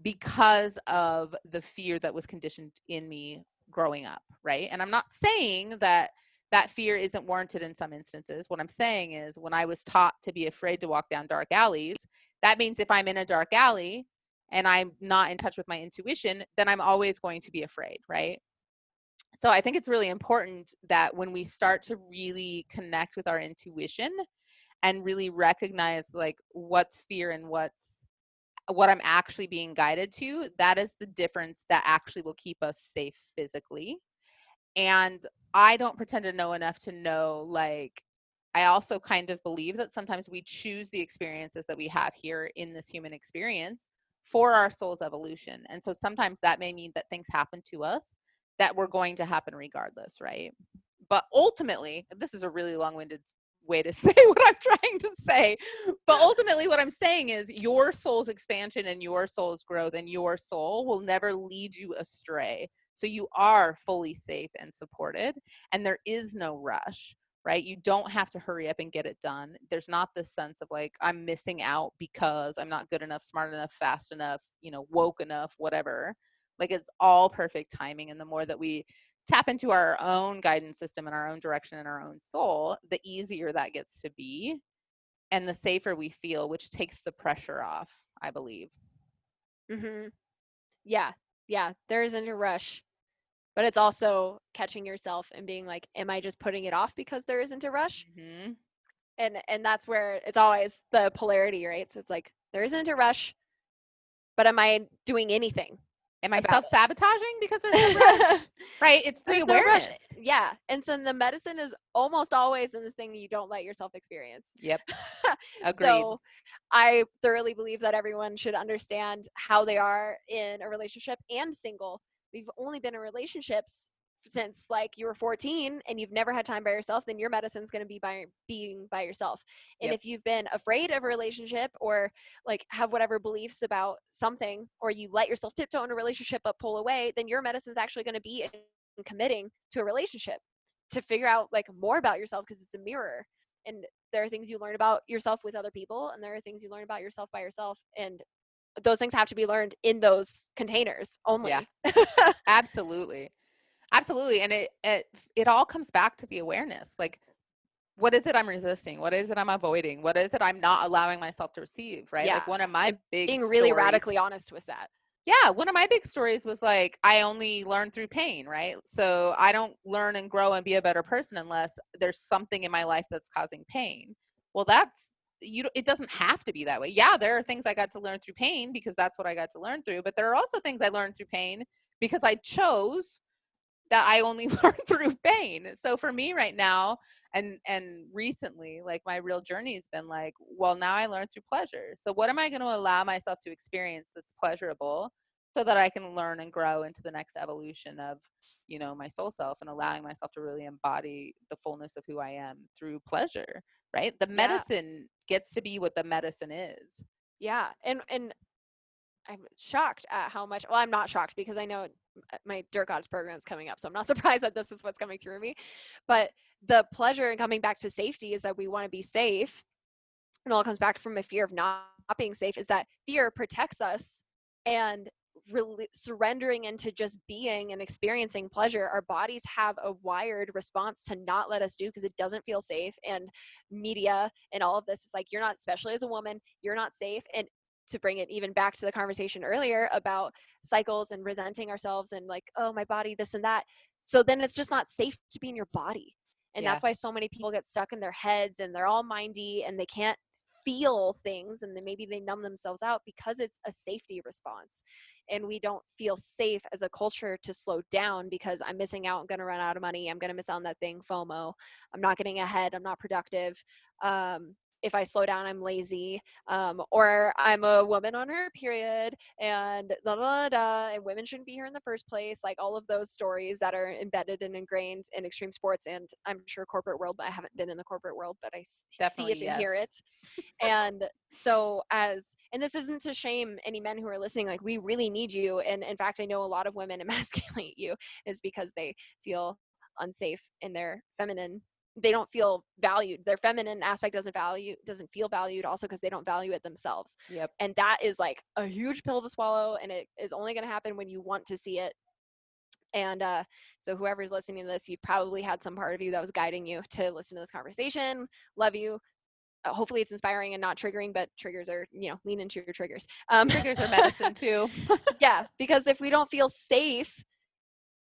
because of the fear that was conditioned in me growing up, right? And I'm not saying that that fear isn't warranted in some instances. What I'm saying is, when I was taught to be afraid to walk down dark alleys, that means if I'm in a dark alley and I'm not in touch with my intuition, then I'm always going to be afraid, right? So I think it's really important that when we start to really connect with our intuition and really recognize like what's fear and what I'm actually being guided to, that is the difference that actually will keep us safe physically. And I don't pretend to know enough to know, like, I also kind of believe that sometimes we choose the experiences that we have here in this human experience for our soul's evolution. And so sometimes that may mean that things happen to us that were going to happen regardless, right? But ultimately, this is a really long-winded way to say what I'm trying to say. But ultimately, what I'm saying is your soul's expansion and your soul's growth and your soul will never lead you astray. So you are fully safe and supported, and there is no rush, right? You don't have to hurry up and get it done. There's not this sense of like, I'm missing out because I'm not good enough, smart enough, fast enough, woke enough, whatever. Like, it's all perfect timing. And the more that we tap into our own guidance system and our own direction and our own soul, the easier that gets to be and the safer we feel, which takes the pressure off, I believe. Mm-hmm. Yeah. Yeah. There isn't a rush, but it's also catching yourself and being like, am I just putting it off because there isn't a rush? Mm-hmm. And that's where it's always the polarity, right? So it's like, there isn't a rush, but am I doing anything Am I about self-sabotaging because there's no it? rush? Right? It's the There's no rush. awareness. Yeah. And so the medicine is almost always in the thing you don't let yourself experience. Yep. Agreed. So I thoroughly believe that everyone should understand how they are in a relationship and single. We've only been in relationships since like you were 14 and you've never had time by yourself, then your medicine's going to be by being by yourself. And Yep. if you've been afraid of a relationship or like have whatever beliefs about something, or you let yourself tiptoe in a relationship but pull away, then your medicine's actually going to be in committing to a relationship to figure out like more about yourself, because it's a mirror. And there are things you learn about yourself with other people, and there are things you learn about yourself by yourself, and those things have to be learned in those containers Yeah. only. Absolutely. Absolutely. And it all comes back to the awareness. Like, what is it I'm resisting? What is it I'm avoiding? What is it I'm not allowing myself to receive? Right? Yeah, Like, one of my and big being really stories. radically honest with that. Yeah, one of my big stories was like, I only learn through pain, right? So I don't learn and grow and be a better person unless there's something in my life that's causing pain. Well, it doesn't have to be that way. Yeah, there are things I got to learn through pain because that's what I got to learn through, but there are also things I learned through pain because I chose that I only learn through pain. So for me right now, and recently, like, my real journey has been like, well, now I learn through pleasure. So what am I going to allow myself to experience that's pleasurable so that I can learn and grow into the next evolution of, my soul self, and allowing myself to really embody the fullness of who I am through pleasure, right? The Yeah, medicine gets to be what the medicine is. yeah, and I'm shocked at how much. Well, I'm not shocked because I know my Dirt Gods program is coming up, so I'm not surprised that this is what's coming through me. But the pleasure in coming back to safety is that we want to be safe, and all comes back from a fear of not being safe. Is that fear protects us, and really surrendering into just being and experiencing pleasure, our bodies have a wired response to not let us do because it doesn't feel safe. And media and all of this is like, you're not, especially as a woman, you're not safe. And to bring it even back to the conversation earlier about cycles and resenting ourselves and like, oh, my body, this and that. So then it's just not safe to be in your body. And Yeah. that's why so many people get stuck in their heads and they're all mindy and they can't feel things, and then maybe they numb themselves out because it's a safety response. And we don't feel safe as a culture to slow down because I'm missing out, I'm going to run out of money, I'm going to miss out on that thing, FOMO, I'm not getting ahead, I'm not productive. if I slow down, I'm lazy, or I'm a woman on her period, and da da da, and women shouldn't be here in the first place. Like all of those stories that are embedded and ingrained in extreme sports, and I'm sure corporate world, but I haven't been in the corporate world, but I see Definitely it and hear yes. it. And so and this isn't to shame any men who are listening, like we really need you. And in fact, I know a lot of women emasculate you is because they feel unsafe in their feminine, they don't feel valued, their feminine aspect doesn't feel valued, also because they don't value it themselves. Yep. And that is like a huge pill to swallow, and it is only going to happen when you want to see it. And so whoever's listening to this, you probably had some part of you that was guiding you to listen to this conversation. Love you. Hopefully it's inspiring and not triggering, but triggers are, lean into your triggers. Triggers are medicine too. Yeah, because if we don't feel safe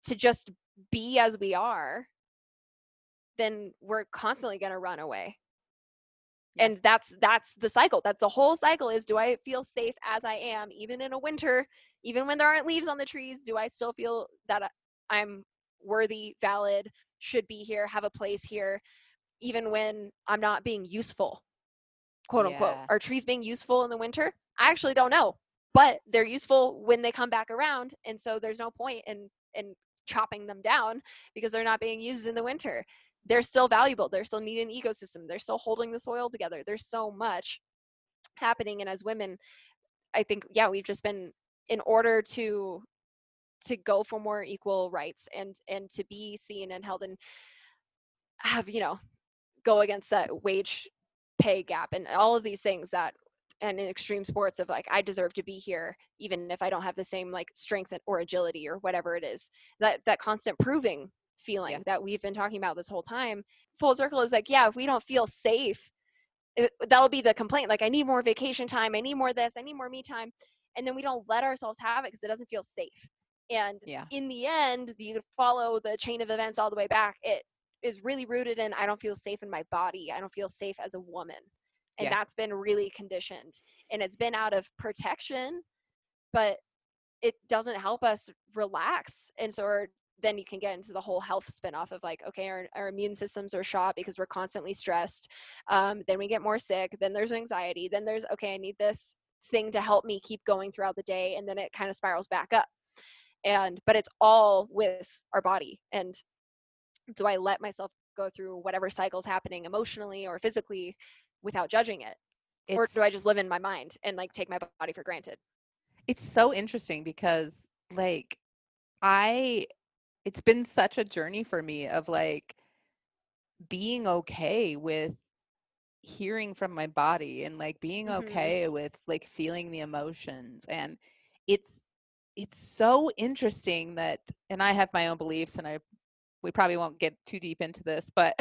to just be as we are, then we're constantly going to run away. Yeah. And that's the cycle. That's the whole cycle is, do I feel safe as I am, even in a winter, even when there aren't leaves on the trees? Do I still feel that I'm worthy, valid, should be here, have a place here, even when I'm not being useful, quote unquote? Yeah. Are trees being useful in the winter? I actually don't know, but they're useful when they come back around. And so there's no point in chopping them down because they're not being used in the winter. They're still valuable. They're still needed in ecosystem. They're still holding the soil together. There's so much happening. And as women, I think, yeah, we've just been, in order to go for more equal rights and to be seen and held and have, go against that wage pay gap and all of these things that, and in extreme sports of like, I deserve to be here even if I don't have the same like strength or agility or whatever it is, that constant proving feeling Yeah. that we've been talking about this whole time. Full circle is like, yeah, if we don't feel safe, that'll be the complaint, like I need more vacation time, I need more this, I need more me time, and then we don't let ourselves have it because it doesn't feel safe. And Yeah. in the end, you follow the chain of events all the way back, it is really rooted in, I don't feel safe in my body, I don't feel safe as a woman. And Yeah. that's been really conditioned, and it's been out of protection, but it doesn't help us relax. And so then you can get into the whole health spinoff of like, okay, our immune systems are shot because we're constantly stressed. Then we get more sick. Then there's anxiety. Then there's, okay, I need this thing to help me keep going throughout the day. And then it kind of spirals back up. But it's all with our body. And do I let myself go through whatever cycle's happening emotionally or physically without judging it? Or do I just It's live in my mind and like take my body for granted? it's so interesting because like I it's been such a journey for me of like being okay with hearing from my body and like being Mm-hmm. okay with like feeling the emotions. And it's it's so interesting that, and I have my own beliefs, and I we probably won't get too deep into this, but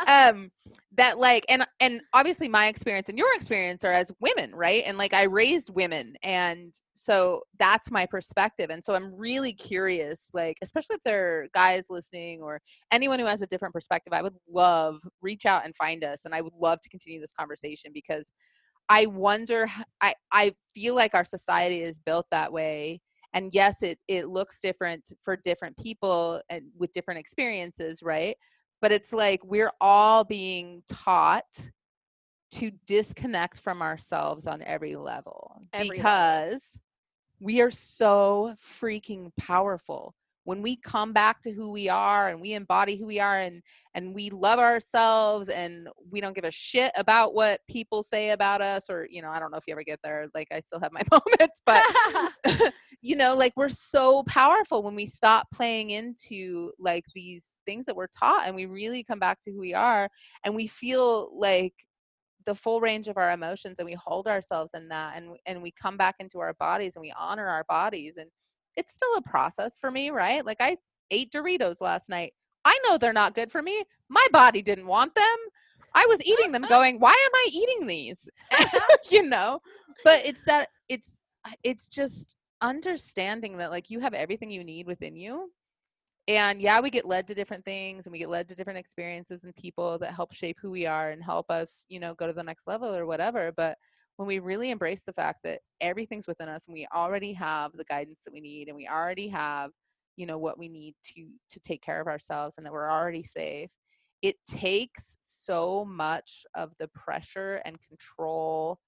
um that like, and obviously my experience and your experience are as women, right? And like I raised women, and so that's my perspective. And so I'm really curious, like especially if there are guys listening or anyone who has a different perspective, I would love, reach out and find us, and I would love to continue this conversation because I wonder, I feel like our society is built that way. And yes, it looks different for different people and with different experiences, right? But it's like we're all being taught to disconnect from ourselves on every level Every level. because we are so freaking powerful when we come back to who we are and we embody who we are, and we love ourselves and we don't give a shit about what people say about us. Or I don't know if you ever get there, like I still have my moments, but like we're so powerful when we stop playing into like these things that we're taught and we really come back to who we are, and we feel like the full range of our emotions, and we hold ourselves in that, and we come back into our bodies and we honor our bodies. And it's still a process for me, right? Like I ate Doritos last night. I know they're not good for me. My body didn't want them. I was eating them going, why am I eating these? you know but it's just understanding that like you have everything you need within you. And yeah, we get led to different things and we get led to different experiences and people that help shape who we are and help us, go to the next level or whatever. But when we really embrace the fact that everything's within us and we already have the guidance that we need, and we already have, what we need to take care of ourselves, and that we're already safe, it takes so much of the pressure and control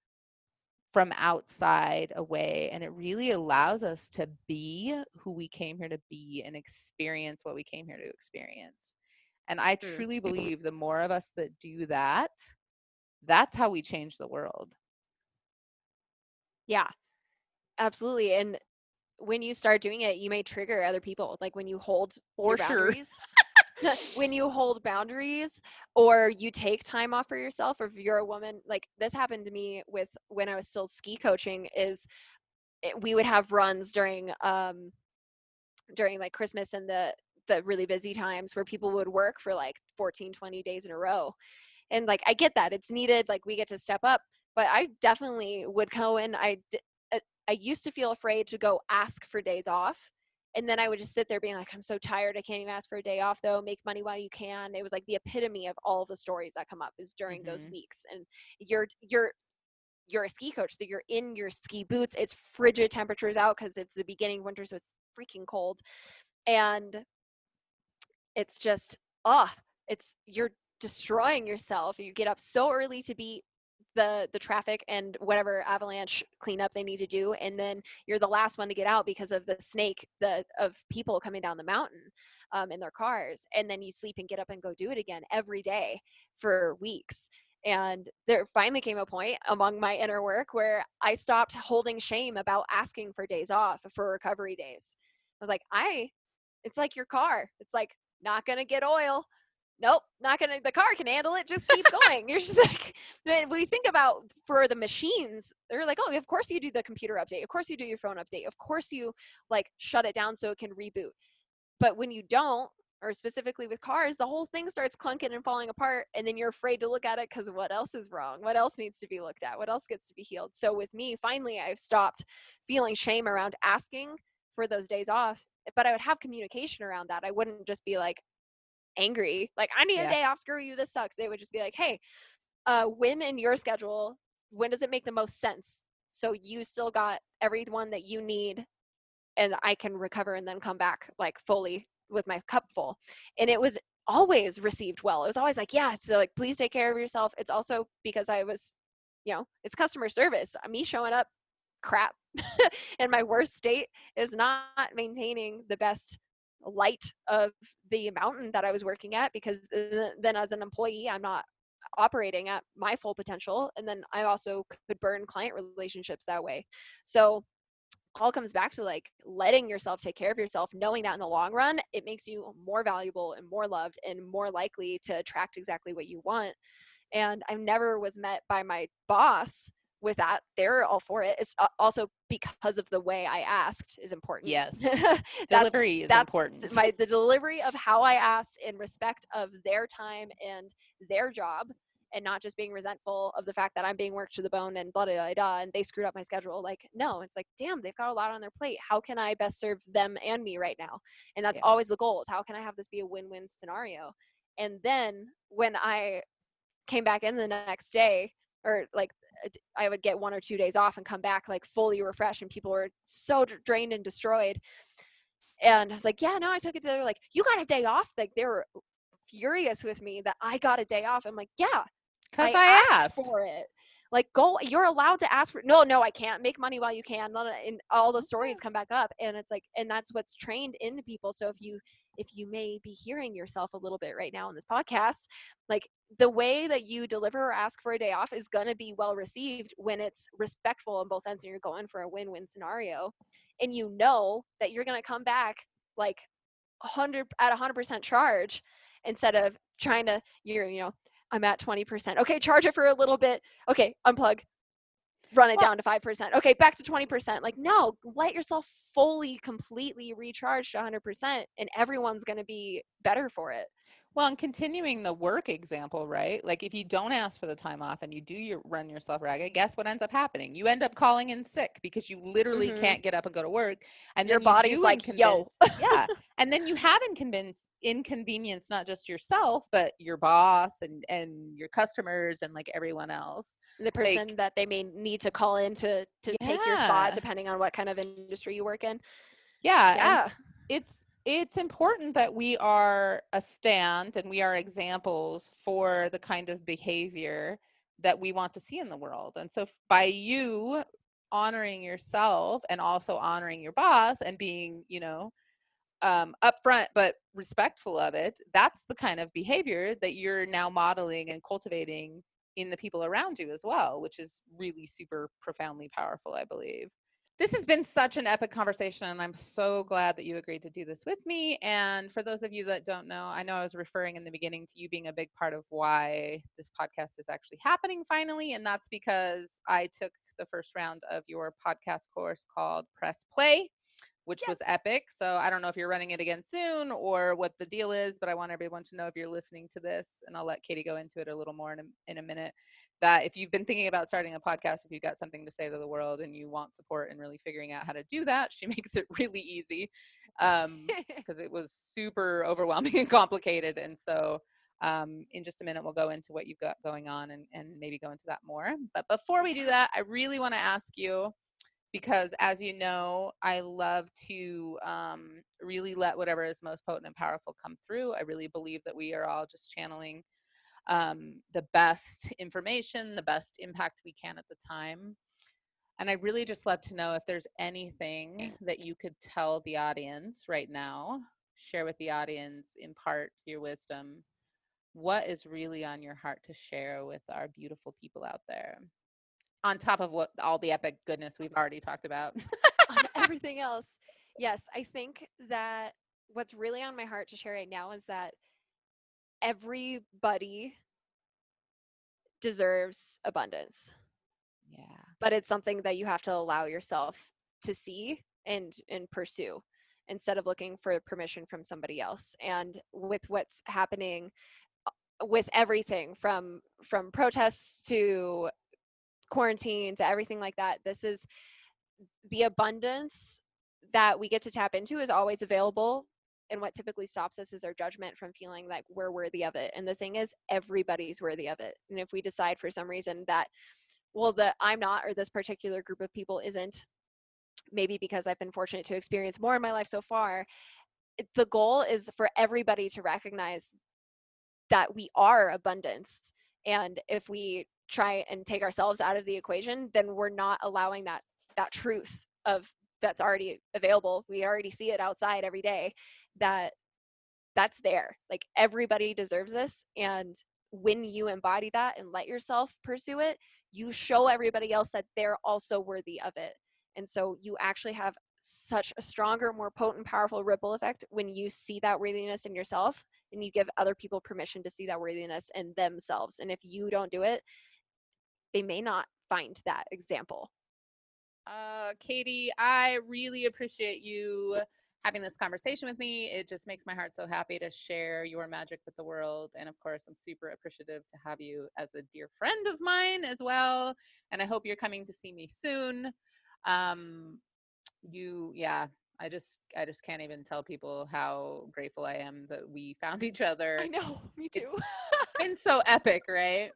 from outside away, and it really allows us to be who we came here to be and experience what we came here to experience. And I Mm. truly believe the more of us that do that, that's how we change the world. Yeah, absolutely. And when you start doing it, you may trigger other people. Like when you hold For your sure. boundaries, when you hold boundaries or you take time off for yourself, or if you're a woman, like this happened to me with when I was still ski coaching, is we would have runs during like Christmas and the really busy times where people would work for like 14, 20 days in a row. And like I get that it's needed, like we get to step up, but I definitely would go in. I used to feel afraid to go ask for days off, and then I would just sit there being like, I'm so tired, I can't even ask for a day off though, make money while you can. It was like the epitome of all the stories that come up is during those Hmm. weeks. And you're a ski coach, so you're in your ski boots, it's frigid temperatures out because it's the beginning of winter, so it's freaking cold. And it's just it's you're destroying yourself. You get up so early to beat the traffic and whatever avalanche cleanup they need to do, and then you're the last one to get out because of the snake the of people coming down the mountain in their cars, and then you sleep and get up and go do it again every day for weeks. And there finally came a point among my inner work where I stopped holding shame about asking for days off for recovery days. I was like, it's like your car. It's like, not gonna get oil. Nope, not gonna. The car can handle it. Just keep going. You're just like, when we think about for the machines, they're like, oh, of course you do the computer update. Of course you do your phone update. Of course you like shut it down so it can reboot. But when you don't, or specifically with cars, the whole thing starts clunking and falling apart, and then you're afraid to look at it because what else is wrong? What else needs to be looked at? What else gets to be healed? So with me, finally, I've stopped feeling shame around asking for those days off, but I would have communication around that. I wouldn't just be like angry, like I need a Yeah. day off. Screw you. This sucks. It would just be like, hey, when in your schedule, when does it make the most sense? So you still got everyone that you need and I can recover and then come back like fully with my cup full. And it was always received well. It was always like, yeah, so like please take care of yourself. It's also because I was, it's customer service. Me showing up crap in my worst state is not maintaining the best light of the mountain that I was working at, because then as an employee, I'm not operating at my full potential. And then I also could burn client relationships that way. So all comes back to like letting yourself take care of yourself, knowing that in the long run, it makes you more valuable and more loved and more likely to attract exactly what you want. And I never was met by my boss with that. They're all for it. It's also because of the way I asked is important. Yes. that's Delivery is that's important. the delivery of how I asked in respect of their time and their job, and not just being resentful of the fact that I'm being worked to the bone and blah, blah, blah, blah, and they screwed up my schedule. Like, no, it's like, damn, they've got a lot on their plate. How can I best serve them and me right now? And that's Yeah. always the goal, is how can I have this be a win-win scenario? And then when I came back in the next day, or like I would get 1 or 2 days off and come back like fully refreshed, and people were so drained and destroyed. And I was like, yeah, no, I took it. They're like, you got a day off? Like they were furious with me that I got a day off. I'm like, yeah, Because I I asked asked. for it. Like, go, you're allowed to ask for, no, I can't make money while you can. And all the stories come back up. And it's like, and that's what's trained into people. So if you may be hearing yourself a little bit right now in this podcast, like the way that you deliver or ask for a day off is going to be well received when it's respectful on both ends and you're going for a win-win scenario. And you know that you're going to come back like 100% charge, instead of trying to, I'm at 20%. Okay, charge it for a little bit. Okay, unplug, run it Well, down to 5%. Okay, back to 20%. Like, no, let yourself fully, completely recharge to 100%, and everyone's going to be better for it. Well, and continuing the work example, right? Like if you don't ask for the time off and you do run yourself ragged, guess what ends up happening? You end up calling in sick because you literally Mm-hmm. can't get up and go to work. And Your then you body's do like, yo, inconvenience, yeah. And then you have inconvenience not just yourself, but your boss and your customers and like everyone else. the Like, person that they may need to call in to take your spot, yeah. depending on what kind of industry you work in. Yeah, and Yeah. it's it's important that we are a stand and we are examples for the kind of behavior that we want to see in the world. And so by you honoring yourself and also honoring your boss and being, upfront but respectful of it, that's the kind of behavior that you're now modeling and cultivating in the people around you as well, which is really super profoundly powerful, I believe. This has been such an epic conversation, and I'm so glad that you agreed to do this with me. And for those of you that don't know, I know I was referring in the beginning to you being a big part of why this podcast is actually happening finally. And that's because I took the first round of your podcast course called Press Play, which was Yes. epic. So I don't know if you're running it again soon or what the deal is, but I want everyone to know if you're listening to this, and I'll let Katie go into it a little more in a minute, that if you've been thinking about starting a podcast, if you've got something to say to the world and you want support in really figuring out how to do that, she makes it really easy, because it was super overwhelming and complicated. And so in just a minute, we'll go into what you've got going on and maybe go into that more. But before we do that, I really want to ask you, because as you know, I love to really let whatever is most potent and powerful come through. I really believe that we are all just channeling the best information, the best impact we can at the time. And I really just love to know if there's anything that you could tell the audience right now, share with the audience, impart your wisdom. What is really on your heart to share with our beautiful people out there? On top of what all the epic goodness we've already talked about. On everything else. Yes, I think that what's really on my heart to share right now is that everybody deserves abundance, Yeah. but it's something that you have to allow yourself to see and pursue instead of looking for permission from somebody else. And with what's happening with everything from protests to quarantine to everything like that, this is the abundance that we get to tap into is always available. And what typically stops us is our judgment from feeling like we're worthy of it. And the thing is, everybody's worthy of it. And if we decide for some reason that, well, that I'm not, or this particular group of people isn't, maybe because I've been fortunate to experience more in my life so far, the goal is for everybody to recognize that we are abundance. And if we try and take ourselves out of the equation, then we're not allowing that truth of that's already available. We already see it outside every day, that that's there. Like everybody deserves this. And when you embody that and let yourself pursue it, you show everybody else that they're also worthy of it. And so you actually have such a stronger, more potent, powerful ripple effect when you see that worthiness in yourself and you give other people permission to see that worthiness in themselves. And if you don't do it, they may not find that example. Katie, I really appreciate you having this conversation with me. It just makes my heart so happy to share your magic with the world. And of course, I'm super appreciative to have you as a dear friend of mine as well. And I hope you're coming to see me soon. Um, yeah, I just can't even tell people how grateful I am that we found each other. I know, me too. It's been so epic, right?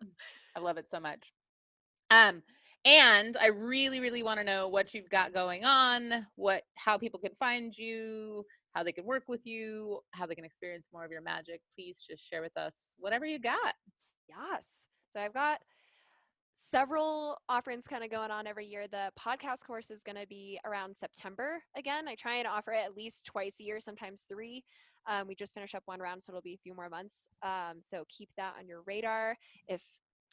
I love it so much. Um, and I really, really want to know what you've got going on, how people can find you, how they can work with you, how they can experience more of your magic. Please just share with us whatever you got. Yes. So I've got several offerings kind of going on every year. The podcast course is going to be around September again. I try and offer it at least twice a year, sometimes three. We just finished up one round, so it'll be a few more months. So keep that on your radar. If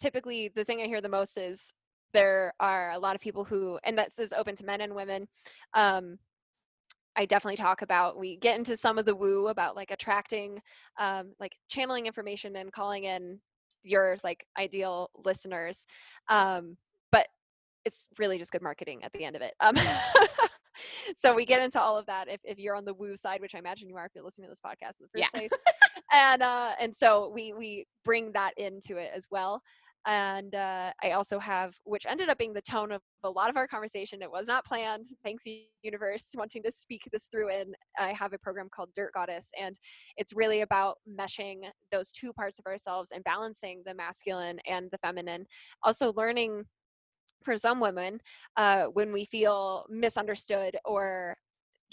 typically the thing I hear the most is there are a lot of people who, and this is open to men and women. I definitely talk about, we get into some of the woo about like attracting, like channeling information and calling in your like ideal listeners. But it's really just good marketing at the end of it. So we get into all of that if you're on the woo side, which I imagine you are if you're listening to this podcast in the Yeah. first place. And so we bring that into it as well. And I also have, which ended up being the tone of a lot of our conversation. It was not planned. Thanks, universe, wanting to speak this through. And I have a program called Dirt Goddess, and it's really about meshing those two parts of ourselves and balancing the masculine and the feminine. Also learning for some women, when we feel misunderstood or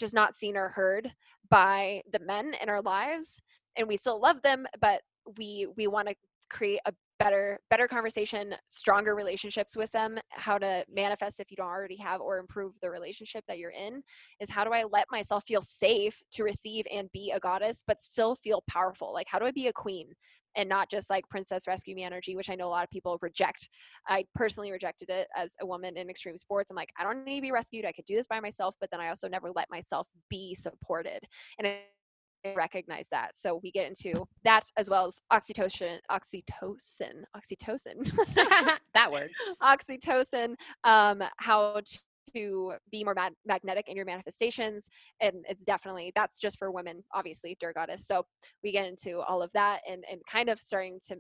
just not seen or heard by the men in our lives, and we still love them, but we want to create a better conversation, stronger relationships with them. How to manifest, if you don't already have, or improve the relationship that you're in, is how do I let myself feel safe to receive and be a goddess but still feel powerful? Like, how do I be a queen and not just like princess rescue me energy, which I know a lot of people reject. I personally rejected it as a woman in extreme sports. I'm like, I don't need to be rescued, I could do this by myself. But then I also never let myself be supported, and I recognize that. So we get into that, as well as oxytocin, That word. oxytocin, how to be more magnetic in your manifestations. And it's definitely, that's just for women, obviously, dear goddess. So we get into all of that, and kind of starting to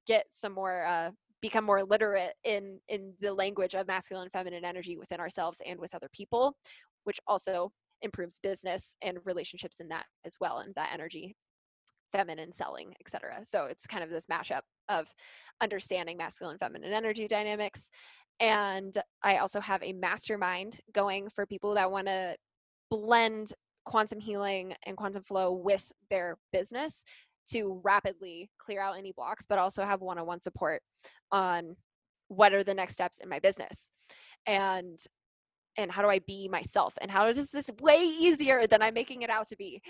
get some more, become more literate in the language of masculine and feminine energy within ourselves and with other people, which also improves business and relationships in that as well, and that energy, feminine selling, etc. So it's kind of this mashup of understanding masculine and feminine energy dynamics. And I also have a mastermind going for people that want to blend quantum healing and quantum flow with their business to rapidly clear out any blocks, but also have one-on-one support on what are the next steps in my business, and how do I be myself, and how does this way easier than I'm making it out to be.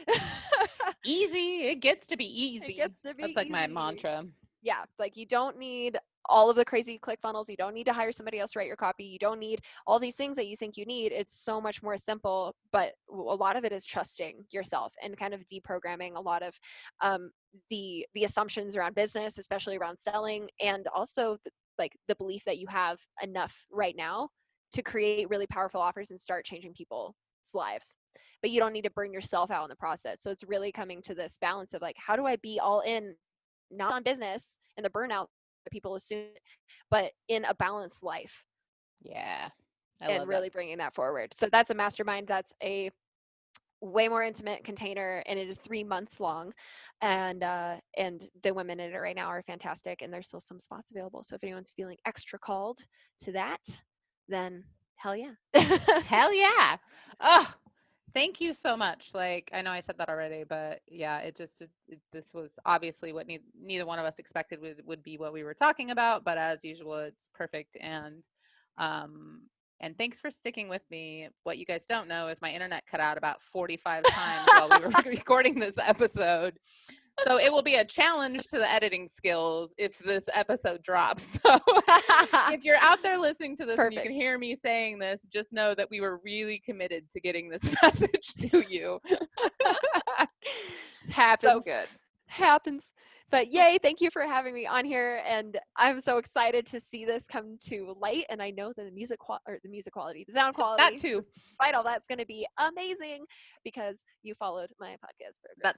Easy. It gets to be It easy. gets to be That's like my easy. mantra. Yeah, it's like you don't need all of the crazy click funnels. You don't need to hire somebody else to write your copy. You don't need all these things that you think you need. It's so much more simple, but a lot of it is trusting yourself and kind of deprogramming a lot of the assumptions around business, especially around selling, and also the belief that you have enough right now to create really powerful offers and start changing people's lives. But you don't need to burn yourself out in the process. So it's really coming to this balance of like, how do I be all in, not on business and the burnout that people assume, but in a balanced life, Yeah. I and love that. really bringing that forward. So that's a mastermind. That's a way more intimate container, and it is 3 months long, and the women in it right now are fantastic, and there's still some spots available. So if anyone's feeling extra called to that, then hell yeah. Hell yeah. Oh, thank you so much. Like, I know I said that already, but yeah, this was obviously what neither one of us expected would be what we were talking about, but as usual, it's perfect. Um, and thanks for sticking with me. What you guys don't know is my internet cut out about 45 times while we were recording this episode. So it will be a challenge to the editing skills if this episode drops. So if you're out there listening to this and you can hear me saying this, just know that we were really committed to getting this message to you. Happens. So good. Happens. But yay, thank you for having me on here, and I'm so excited to see this come to light. And I know that the sound quality, That too. despite all that's going to be amazing because you followed my podcast program.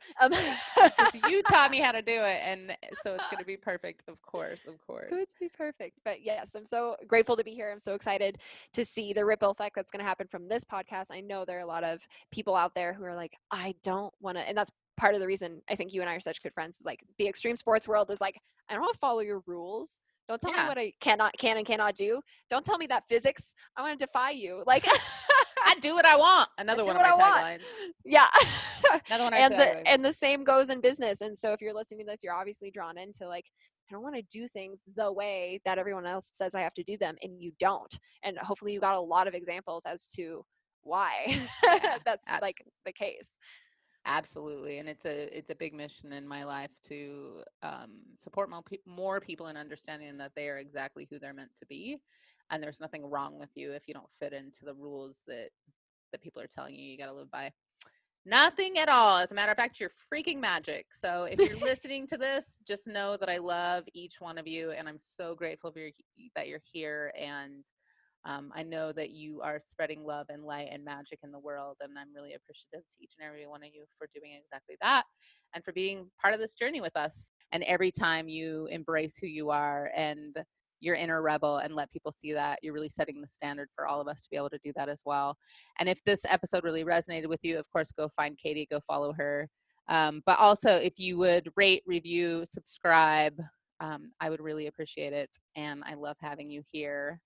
That's you taught me how to do it, and so it's going to be perfect. Of course. It's going to be perfect. But yes, I'm so grateful to be here. I'm so excited to see the ripple effect that's going to happen from this podcast. I know there are a lot of people out there who are like, I don't want to, and that's part of the reason I think you and I are such good friends, is like the extreme sports world is like, I don't want to follow your rules. Don't tell me what I can and cannot do. Don't tell me that physics. I want to defy you. Like, I do what I want. Another one of my taglines. Yeah. Another one of my taglines. And the same goes in business. And so if you're listening to this, you're obviously drawn into like, I don't want to do things the way that everyone else says I have to do them, and you don't. And hopefully you got a lot of examples as to why that's like the case. Absolutely. And it's a big mission in my life to support more people in understanding that they are exactly who they're meant to be. And there's nothing wrong with you if you don't fit into the rules that people are telling you got to live by. Nothing at all. As a matter of fact, you're freaking magic. So if you're listening to this, just know that I love each one of you, and I'm so grateful that you're here. And I know that you are spreading love and light and magic in the world, and I'm really appreciative to each and every one of you for doing exactly that and for being part of this journey with us. And every time you embrace who you are and your inner rebel and let people see that, you're really setting the standard for all of us to be able to do that as well. And if this episode really resonated with you, of course, go find Katie, go follow her. But also, if you would rate, review, subscribe, I would really appreciate it. And I love having you here.